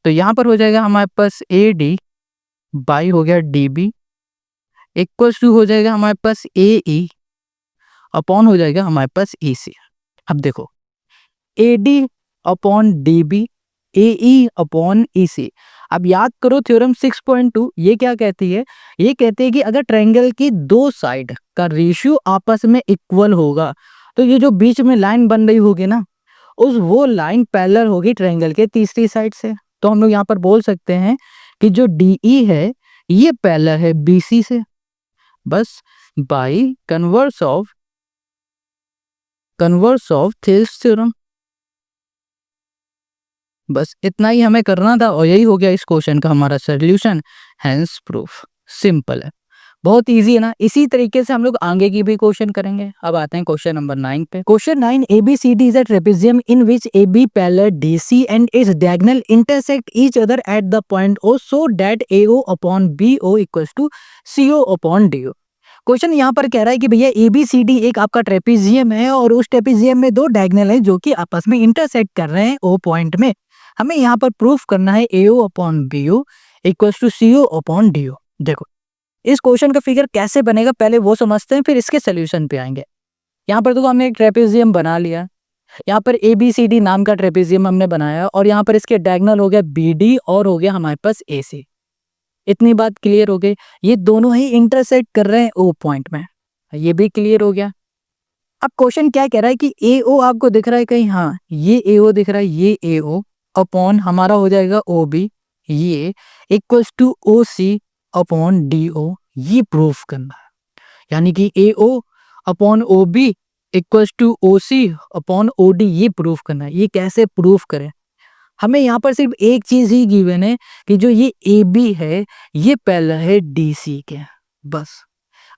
तो यहाँ पर हो जाएगा हमारे पास AD बाई हो गया DB इक्वल्स टू हो जाएगा हमारे पास AE अपॉन हो जाएगा हमारे पास EC। अब देखो AD upon DB AE upon EC। अब याद करो थ्योरम 6.2 ये क्या कहती है, ये कहती है कि अगर ट्रायंगल की दो साइड का रेशियो आपस में इक्वल होगा तो ये जो बीच में लाइन बन रही होगी ना, उस वो लाइन पैरेलल होगी ट्रायंगल के तीसरी साइड से। तो हम लोग यहाँ पर बोल सकते हैं कि जो DE है ये पैरेलल है BC से, बस by converse of theorems theorem. बस इतना ही हमें करना था और यही हो गया इस क्वेश्चन का हमारा सॉल्यूशन, हेंस प्रूफ। सिंपल है, बहुत इजी है ना। इसी तरीके से हम लोग आगे की भी क्वेश्चन करेंगे। अब आते हैं क्वेश्चन नंबर 9 पे। Question 9, ABCD is a trapezium in which AB parallel DC and its diagonal intersect each other at the point O so that AO upon BO equals to CO upon DO। Question यहाँ पर कह रहा है कि भैया ABCD एक आपका ट्रेपेजियम है और उस ट्रेपेजियम में दो डायगोनल है जो कि आपस में इंटरसेक्ट कर रहे हैं O पॉइंट में। हमें यहाँ पर प्रूफ करना है AO upon BO equals to CO upon DO। देखो इस क्वेश्चन का फिगर कैसे बनेगा पहले वो समझते हैं, फिर इसके सोल्यूशन पे आएंगे। यहाँ पर देखो हमने एक ट्रेपेजियम बना लिया, यहाँ पर ABCD नाम का ट्रेपेजियम हमने बनाया और यहाँ पर इसके डायगोनल हो गया BD और हो गया हमारे पास AC। इतनी बात क्लियर हो गई। ये दोनों ही इंटरसेक्ट कर रहे हैं O पॉइंट में, ये भी क्लियर हो गया। अब क्वेश्चन क्या कह रहा है कि AO आपको दिख रहा है कहीं, हाँ ये AO दिख रहा है, ये AO अपॉन हमारा हो जाएगा OB ये equals to OC upon DO। ये प्रूफ करना है, यानी कि AO upon OB equals to OC upon OD, ये प्रूफ करना है। ये कैसे प्रूफ करें, हमें यहाँ पर सिर्फ एक चीज ही गिवन है कि जो ये AB है ये पैरेलल है DC के, बस।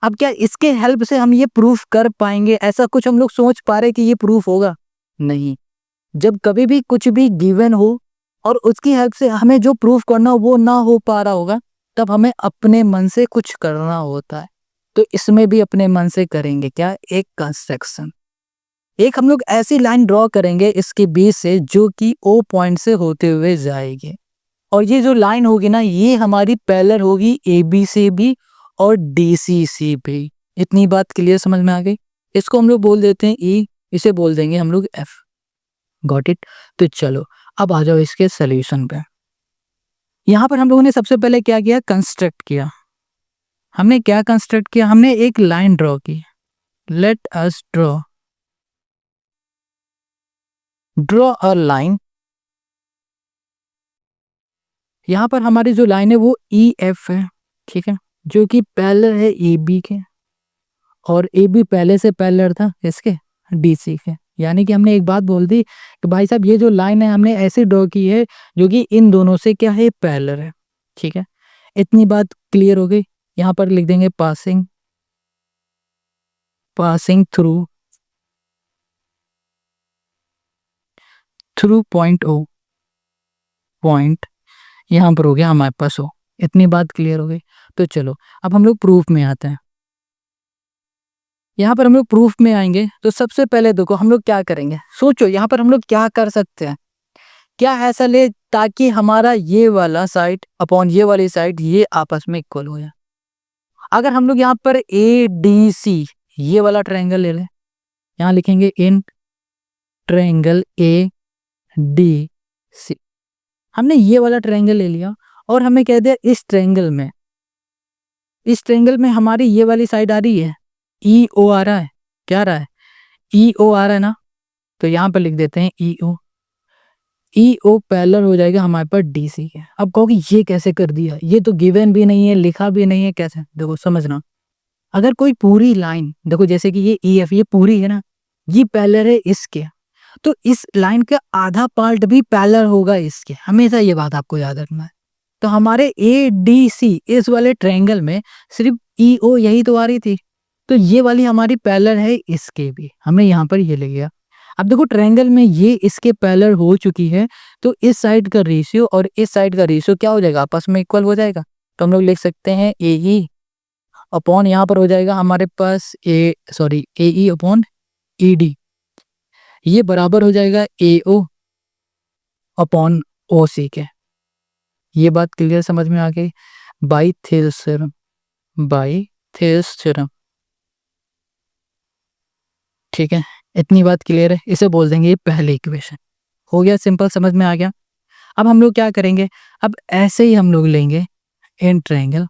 अब क्या इसके हेल्प से हम ये प्रूफ कर पाएंगे, ऐसा कुछ हम लोग सोच पा रहे कि ये प्रूफ होगा? नहीं। जब कभी भी कुछ भी गिवन हो और उसकी हेल्प से हमें जो प्रूफ करना हो वो ना हो पा रहा होगा, तब हमें अपने मन से कुछ करना होता है। तो इसमें भी अपने मन से करेंगे क्या, एक कंस्ट्रक्शन। एक हम लोग ऐसी लाइन ड्रॉ करेंगे इसके बीच से जो कि O पॉइंट से होते हुए जाएगी, और ये जो लाइन होगी ना ये हमारी पैरेलल होगी AB से भी और DC से भी। इतनी बात क्लियर समझ में आ गई। इसको हम लोग बोल देते हैं E, इसे बोल देंगे हम लोग F। Got it. तो चलो अब आ जाओ इसके सोल्यूशन पे। यहाँ पर हम लोगों ने सबसे पहले क्या किया, कंस्ट्रक्ट किया। हमने क्या कंस्ट्रक्ट किया, हमने एक लाइन ड्रॉ की। Late us draw a line. यहाँ पर हमारी जो लाइन है वो EF है, ठीक है, जो कि पैरेलल है AB के, और AB पहले से पैरेलल था इसके DC के। यानी कि हमने एक बात बोल दी कि भाई साहब ये जो लाइन है हमने ऐसे ड्रॉ की है जो कि इन दोनों से क्या है, पैरेलल है, ठीक है। इतनी बात क्लियर हो गई। यहाँ पर लिख देंगे passing through point O। Point यहाँ पर हो गया हमारे पास O। इतनी बात क्लियर हो गई। तो चलो अब हम लोग प्रूफ में आते हैं। यहाँ पर हम लोग प्रूफ में आएंगे तो सबसे पहले देखो हम लोग क्या करेंगे, सोचो यहाँ पर हम लोग क्या कर सकते हैं, क्या ऐसा ले ताकि हमारा ये वाला साइड अपॉन ये वाली साइड ये आपस में इक्वल हो जाए। अगर हम लोग यहाँ पर ए डी सी ये वाला ट्रायंगल ले लें, यहाँ लिखेंगे in triangle A D C. हमने ये वाला ट्रायंगल ले लिया और हमें कह दिया इस ट्रायंगल में हमारी ये वाली साइड आ रही है ई ओ आ रहा है, क्या आ रहा है ई ओ आ रहा है ना, तो यहाँ पर लिख देते हैं ई ओ पैरेलल हो जाएगा हमारे पास डी सी के। अब कहोगे ये कैसे कर दिया, ये तो गिवन भी नहीं है, लिखा भी नहीं है, कैसे? देखो समझना, अगर कोई पूरी लाइन देखो जैसे कि ये ई एफ ये पूरी है ना, ये पैरेलल है इसके, तो इस लाइन का आधा पार्ट भी पैरेलल होगा इसके, हमेशा ये बात आपको याद रखना है। तो हमारे ए डी सी इस वाले ट्रायंगल में सिर्फ ई ओ यही तो आ रही थी, तो ये वाली हमारी पैरेलल है इसके भी, हमने यहाँ पर ये ले लिया। अब देखो ट्रायंगल में ये इसके पैरेलल हो चुकी है, तो इस साइड का रेशियो और इस साइड का रेशियो क्या हो जाएगा, आपस में इक्वल हो जाएगा। तो हम लोग लिख सकते हैं ए ई अपॉन यहाँ पर हो जाएगा हमारे पास A E upon E D, ये बराबर हो जाएगा ए ओ अपॉन ओ सी के। ये बात क्लियर समझ में आ गई बाई थेल्स थ्योरम। ठीक है, इतनी बात क्लियर है, इसे बोल देंगे ये पहली इक्वेशन। हो गया, सिंपल, समझ में आ गया। अब हम लोग क्या करेंगे, अब ऐसे ही हम लोग लेंगे इन ट्रायंगल,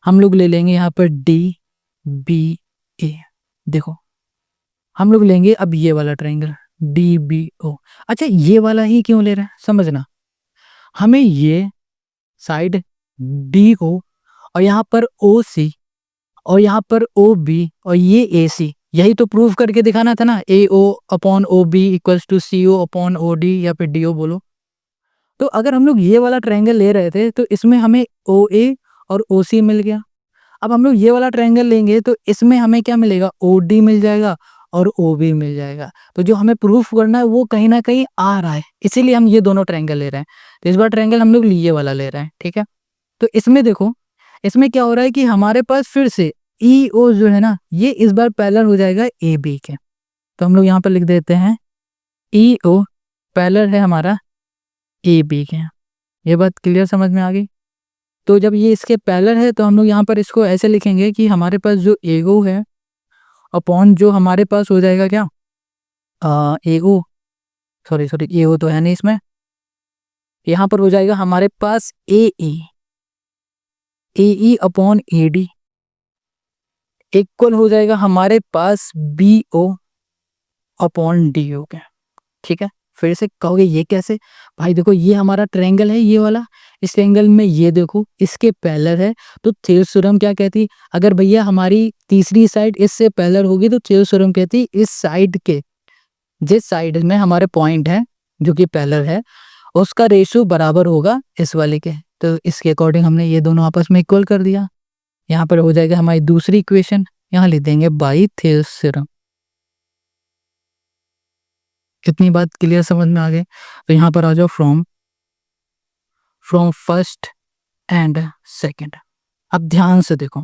हम लोग ले लेंगे यहाँ पर डी बी ए। देखो हम लोग लेंगे अब ये वाला ट्रायंगल डी बी ओ। अच्छा ये वाला ही क्यों ले रहे हैं, समझना, हमें ये साइड डी को और यहाँ पर ओ सी और यहाँ पर ओ बी और ये ए सी, यही तो प्रूव करके दिखाना था ना, A O upon O B equals to C O upon O D या फिर डी ओ बोलो। तो अगर हम लोग ये वाला ट्रायंगल ले रहे थे तो इसमें हमें ओ ए और ओ सी मिल गया। अब हम लोग ये वाला ट्रायंगल लेंगे तो इसमें हमें क्या मिलेगा, ओ डी मिल जाएगा और ओ बी मिल जाएगा। तो जो हमें प्रूफ करना है वो कहीं ना कहीं आ रहा है, इसीलिए हम ये दोनों ट्रायंगल ले रहे हैं। तो इस बार ट्रायंगल हम लोग ये वाला ले रहे हैं, ठीक है। तो इसमें देखो, इसमें क्या हो रहा है कि हमारे पास फिर से ई ओ जो है ना, ये इस बार पैरेलल हो जाएगा ए बी के। तो हम लोग यहाँ पर लिख देते हैं ई ओ पैरेलल है हमारा ए बी के। ये बात क्लियर समझ में आ गई। तो जब ये इसके पैरेलल है तो हम लोग यहाँ पर इसको ऐसे लिखेंगे कि हमारे पास जो ए ओ है अपॉन जो हमारे पास हो जाएगा क्या, ए ओ ए ओ तो है नहीं इसमें, यहाँ पर हो जाएगा हमारे पास A E upon A D equal हो जाएगा हमारे पास B O upon D O के। ठीक है, फिर से कहोगे ये कैसे भाई, देखो ये हमारा ट्रायंगल है ये वाला, इस ट्रायंगल में ये देखो इसके पैरेलल है, तो थेल्स थ्योरम क्या कहती, अगर भैया हमारी तीसरी साइड इससे पैरेलल होगी तो थेल्स थ्योरम कहती इस साइड के, जिस साइड में हमारे पॉइंट है जो कि पैरेलल है, उसका रेशियो बराबर होगा इस वाले के। तो इसके अकॉर्डिंग हमने ये दोनों आपस में इक्वल कर दिया। यहाँ पर हो जाएगा हमारी दूसरी इक्वेशन, यहाँ लिख देंगे बाई थेल्स थ्योरम। कितनी बात क्लियर समझ में आ गई। तो यहाँ पर आ जाओ फ्रॉम फर्स्ट एंड सेकंड। अब ध्यान से देखो,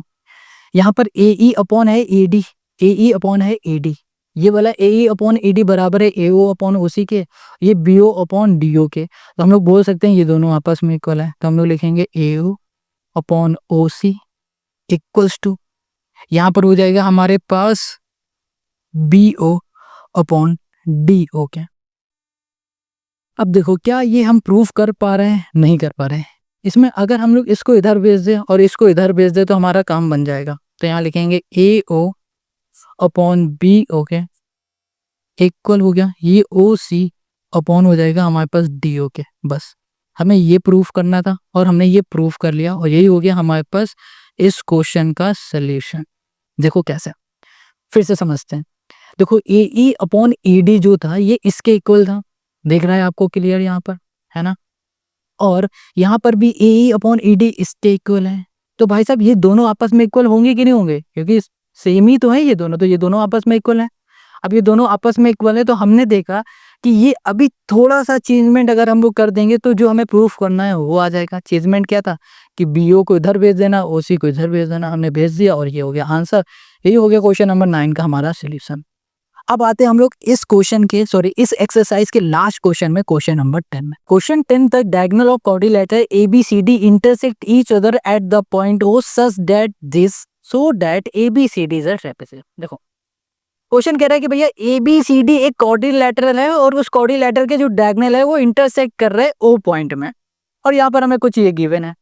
यहाँ पर ए ई अपॉन है A D, A E upon है ए डी, ये वाला ए ई अपॉन ए डी बराबर है ए ओ अपॉन ओ सी के, ये B O upon D O के। तो हम लोग बोल सकते हैं ये दोनों आपस में इक्वल है। तो हम लोग लिखेंगे A O upon O C equals to, यहाँ पर हो जाएगा हमारे पास B O upon D O के। अब देखो क्या ये हम प्रूफ कर पा रहे हैं, नहीं कर पा रहे हैं। इसमें अगर हम लोग इसको इधर भेज दें और इसको इधर भेज दें तो हमारा काम बन जाएगा। तो यहाँ लिखेंगे A O upon B O के इक्वल हो गया ये ओ सी अपॉन हो जाएगा हमारे पास डी ओ के। बस हमें ये प्रूफ करना था और हमने ये प्रूफ कर लिया और यही हो गया हमारे पास इस क्वेश्चन का सलूशन। देखो कैसे, फिर से समझते हैं। देखो ए ई अपॉन ए डी जो था ये इसके इक्वल था, देख रहा है आपको क्लियर यहाँ पर, है ना। और यहाँ पर भी ए ई अपॉन ए डी इसके इक्वल है। तो भाई साहब ये दोनों आपस में इक्वल होंगे कि नहीं होंगे, क्योंकि सेम ही तो है ये दोनों, तो ये दोनों आपस में इक्वल है। अब ये दोनों आपस में इक्वल है तो हमने देखा कि ये अभी थोड़ा सा चेंजमेंट अगर हम लोग कर देंगे तो जो हमें प्रूफ करना है वो आ जाएगा। चेंजमेंट क्या था कि BO को इधर भेज देना, OC को इधर भेज देना, हमने भेज दिया और ये हो गया आंसर। यही हो गया क्वेश्चन नंबर 9 का हमारा सोल्यूशन। अब आते हैं हम लोग इस एक्सरसाइज के लास्ट क्वेश्चन में, क्वेश्चन नंबर 10 में। क्वेश्चन 10 तक diagonal of quadrilateral ABCD intersect each other at the point O such that ABCD is a trapezoid. देखो क्वेश्चन कह रहा है कि भैया ABCD एक क्वाड्रिलेटरल है और उस क्वाड्रिलेटरल के जो डायगोनल है वो इंटरसेक्ट कर रहे हैं O पॉइंट में, और यहाँ पर हमें कुछ ये गिवन है।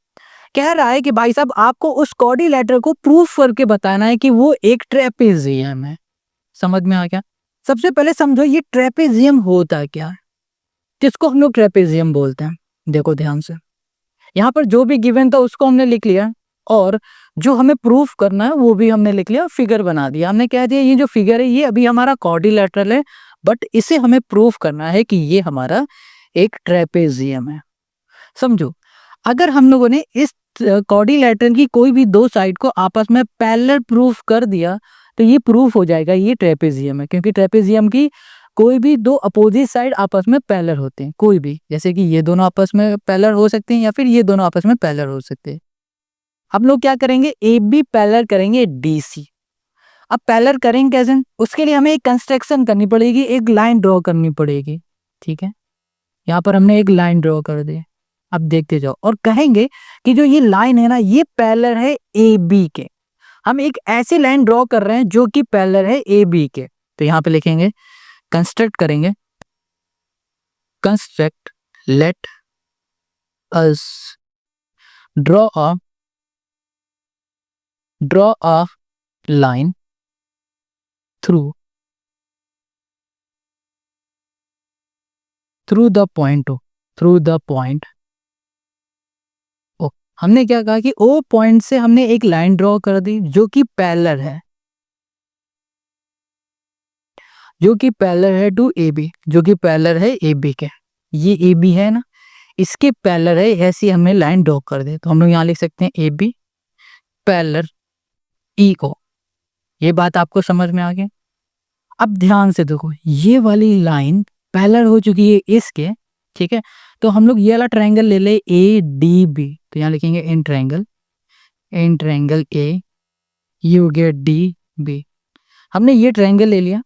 कह रहा है कि भाई साहब आपको उस क्वाड्रिलेटरल को प्रूफ करके बताना है कि वो एक ट्रेपेजियम है। समझ में आ गया? सबसे पहले समझो ये ट्रेपेजियम होता क्या है, किसको हम लोग ट्रेपेजियम बोलते हैं। देखो ध्यान से, यहाँ पर जो भी गिवन था उसको हमने लिख लिया और जो हमें प्रूफ करना है वो भी हमने लिख लिया, फिगर बना दिया। हमने कह दिया ये जो फिगर है ये अभी हमारा क्वाड्रिलेटरल है, बट इसे हमें प्रूफ करना है कि ये हमारा एक ट्रेपेजियम है। समझो अगर हम लोगों ने इस क्वाड्रिलेटरल की कोई भी दो साइड को आपस में पैरेलल प्रूफ कर दिया तो ये प्रूफ हो जाएगा ये ट्रेपेजियम है, क्योंकि ट्रेपेजियम की कोई भी दो अपोजिट साइड आपस में पैरेलल होते हैं, कोई भी, जैसे कि ये दोनों आपस में पैरेलल हो सकते हैं या फिर ये दोनों आपस में पैरेलल हो सकते हैं। हम लोग क्या करेंगे, AB पैरेलल करेंगे DC। अब पैरेलल करेंगे कैसे, उसके लिए हमें एक कंस्ट्रक्शन करनी पड़ेगी, एक लाइन ड्रॉ करनी पड़ेगी। ठीक है, यहाँ पर हमने एक लाइन ड्रॉ कर दी। अब देखते जाओ और कहेंगे कि जो ये लाइन है ना ये पैरेलल है AB के। हम एक ऐसी लाइन ड्रॉ कर रहे हैं जो कि पैरेलल है AB के, तो यहाँ पे लिखेंगे कंस्ट्रक्ट करेंगे, construct let us draw a line through the point O. हमने क्या कहा कि O पॉइंट से हमने एक लाइन ड्रॉ कर दी जो कि पैरेलल है, टू AB, जो कि पैरेलल है AB के। ये AB है ना, इसके पैरेलल है, ऐसी हमने लाइन ड्रॉ कर दी। तो हम लोग यहाँ लिख सकते हैं AB पैरेलल EO। ये बात आपको समझ में आ गई? अब ध्यान से देखो, ये वाली लाइन पैरेलल हो चुकी है इसके, ठीक है। तो हम लोग ये वाला ट्रायंगल ले ले ADB, तो यहाँ लिखेंगे इन ट्रायंगल A, ये हो गया DB। हमने ये ट्रायंगल ले लिया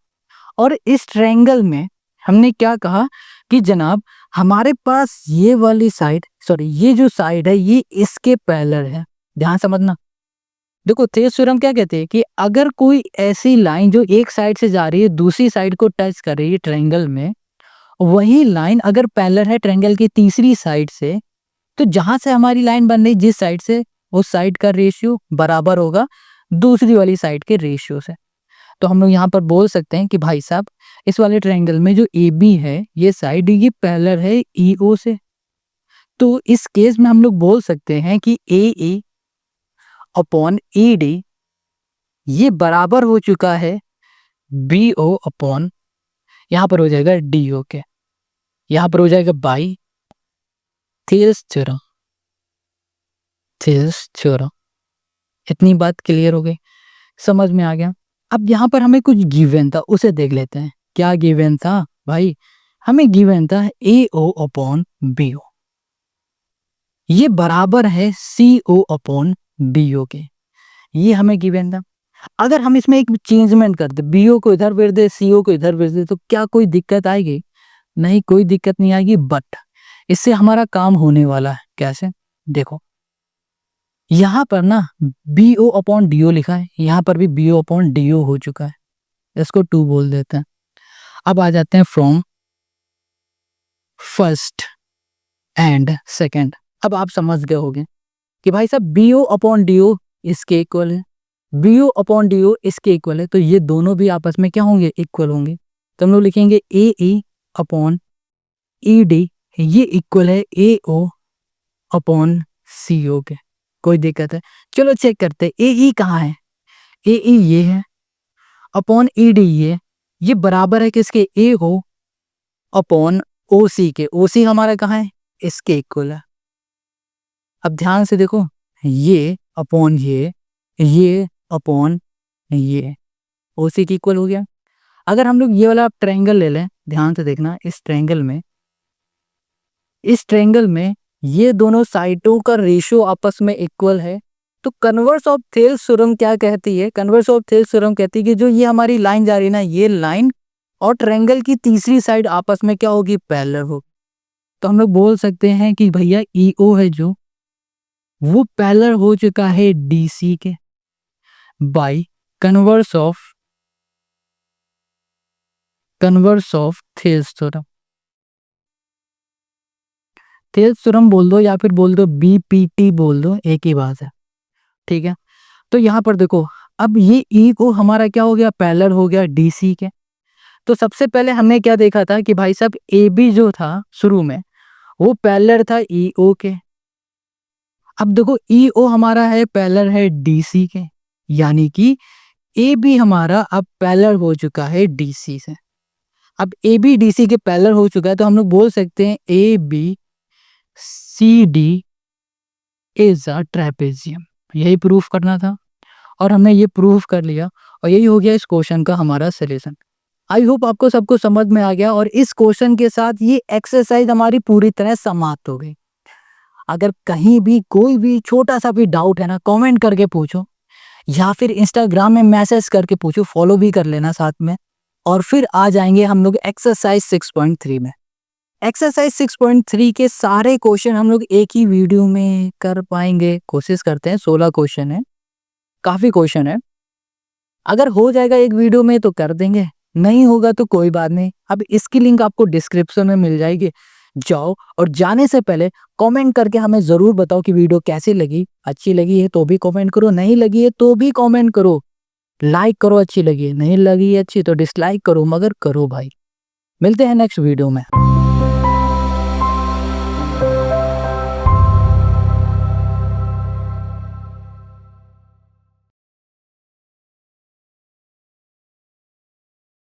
और इस ट्रायंगल में हमने क्या कहा कि जनाब हमारे पास ये वाली साइड, ये जो साइड है ये इसके पैरेलल है। ध्यान समझना, देखो थेस थ्योरम क्या कहते हैं कि अगर कोई ऐसी लाइन जो एक साइड से जा रही है दूसरी साइड को टच कर रही है ट्रायंगल में, वही लाइन अगर पैरेलल है ट्रायंगल की तीसरी साइड से, तो जहां से हमारी लाइन बन रही जिस साइड से, उस साइड का रेशियो बराबर होगा दूसरी वाली साइड के रेशियो से। तो हम लोग यहाँ पर बोल सकते हैं कि भाई साहब इस वाले ट्रायंगल में जो AB है ये साइड ये पैरेलल है EO से। तो इस केस में हम लोग बोल सकते हैं कि AE अपॉन ED ये बराबर हो चुका है BO अपॉन, यहाँ पर हो जाएगा DO के, यहाँ पर हो जाएगा बाई थेल्स थ्योरम। इतनी बात क्लियर हो गई, समझ में आ गया? अब यहाँ पर हमें कुछ गिवन था उसे देख लेते हैं। क्या गिवन था भाई? हमें गिवन था AO अपॉन BO, ये बराबर है CO अपॉन BO के, ये हमें गिवन था। अगर हम इसमें एक चेंजमेंट कर दे, BO को इधर भेज दे, CO को इधर भेज दे, तो क्या कोई दिक्कत आएगी? नहीं, कोई दिक्कत नहीं आएगी, बट इससे हमारा काम होने वाला है। कैसे? देखो यहाँ पर ना BO अपॉन DO लिखा है, यहाँ पर भी BO अपॉन DO हो चुका है, इसको 2 बोल देते हैं। अब आ जाते हैं फ्रॉम फर्स्ट एंड सेकंड। अब आप समझ गए होंगे कि भाई साहब BO अपॉन DO इसके इक्वल है, BO अपॉन DO इसके इक्वल है, तो ये दोनों भी आपस में क्या होंगे? इक्वल होंगे। तो हम लोग लिखेंगे AE अपॉन ED ये इक्वल है AO अपॉन CO के। कोई दिक्कत है? चलो चेक करते हैं AE कहाँ है। AE ये है अपॉन ED ये बराबर है किसके? AO अपॉन OC के। OC हमारा कहाँ है? इसके इक्वल है। अब ध्यान से देखो, ये अपॉन ये अपॉन ये OC की इक्वल हो गया। अगर हम लोग ये वाला ट्रायंगल ले लें ध्यान से देखना, इस ट्रायंगल में ये दोनों साइडों का रेशियो आपस में इक्वल है। तो कन्वर्स ऑफ थेल्स थ्योरम क्या कहती है? कन्वर्स ऑफ थेल्स थ्योरम कहती है कि जो ये हमारी लाइन जा रही है ना, ये लाइन और ट्रायंगल की तीसरी साइड आपस में क्या होगी? पैरेलल होगी। तो हम लोग बोल सकते हैं कि भैया ईओ है जो, वो पैरेलल हो चुका है डीसी के by converse of Thales theorem. Thales theorem बोल दो या फिर बोल दो बीपीटी बोल दो, एक ही बात है, ठीक है। तो यहाँ पर देखो, अब ये ई को हमारा क्या हो गया? पैरेलल हो गया डीसी के। तो सबसे पहले हमने क्या देखा था कि भाई साहब ए बी जो था शुरू में, वो पैरेलल था ईओ के। अब देखो ईओ हमारा है पैरेलल है डीसी के, यानी कि ए बी हमारा अब पैरेलल हो चुका है डीसी से। अब ए बी डीसी के पैरेलल हो चुका है, तो हम लोग बोल सकते हैं A B C D is a trapezium. यही प्रूफ करना था और हमने ये प्रूफ कर लिया, और यही हो गया इस क्वेश्चन का हमारा सॉल्यूशन। आई होप आपको सबको समझ में आ गया, और इस क्वेश्चन के साथ ये एक्सरसाइज हमारी पूरी तरह समाप्त हो गई। अगर कहीं भी कोई भी छोटा सा भी डाउट है ना, कमेंट करके पूछो या फिर इंस्टाग्राम में मैसेज करके पूछो, फॉलो भी कर लेना साथ में। और फिर आ जाएंगे हम लोग एक्सरसाइज 6.3 में। एक्सरसाइज 6.3 के सारे क्वेश्चन हम लोग एक ही वीडियो में कर पाएंगे, कोशिश करते हैं। 16 क्वेश्चन है, काफी क्वेश्चन है। अगर हो जाएगा एक वीडियो में तो कर देंगे, नहीं होगा तो कोई बात नहीं। अब इसकी लिंक आपको डिस्क्रिप्शन में मिल जाएगी, जाओ। और जाने से पहले कमेंट करके हमें जरूर बताओ कि वीडियो कैसी लगी। अच्छी लगी है तो भी कमेंट करो, नहीं लगी है तो भी कमेंट करो, लाइक करो अच्छी लगी है, नहीं लगी है अच्छी तो डिसलाइक करो, मगर करो भाई। मिलते हैं नेक्स्ट वीडियो में।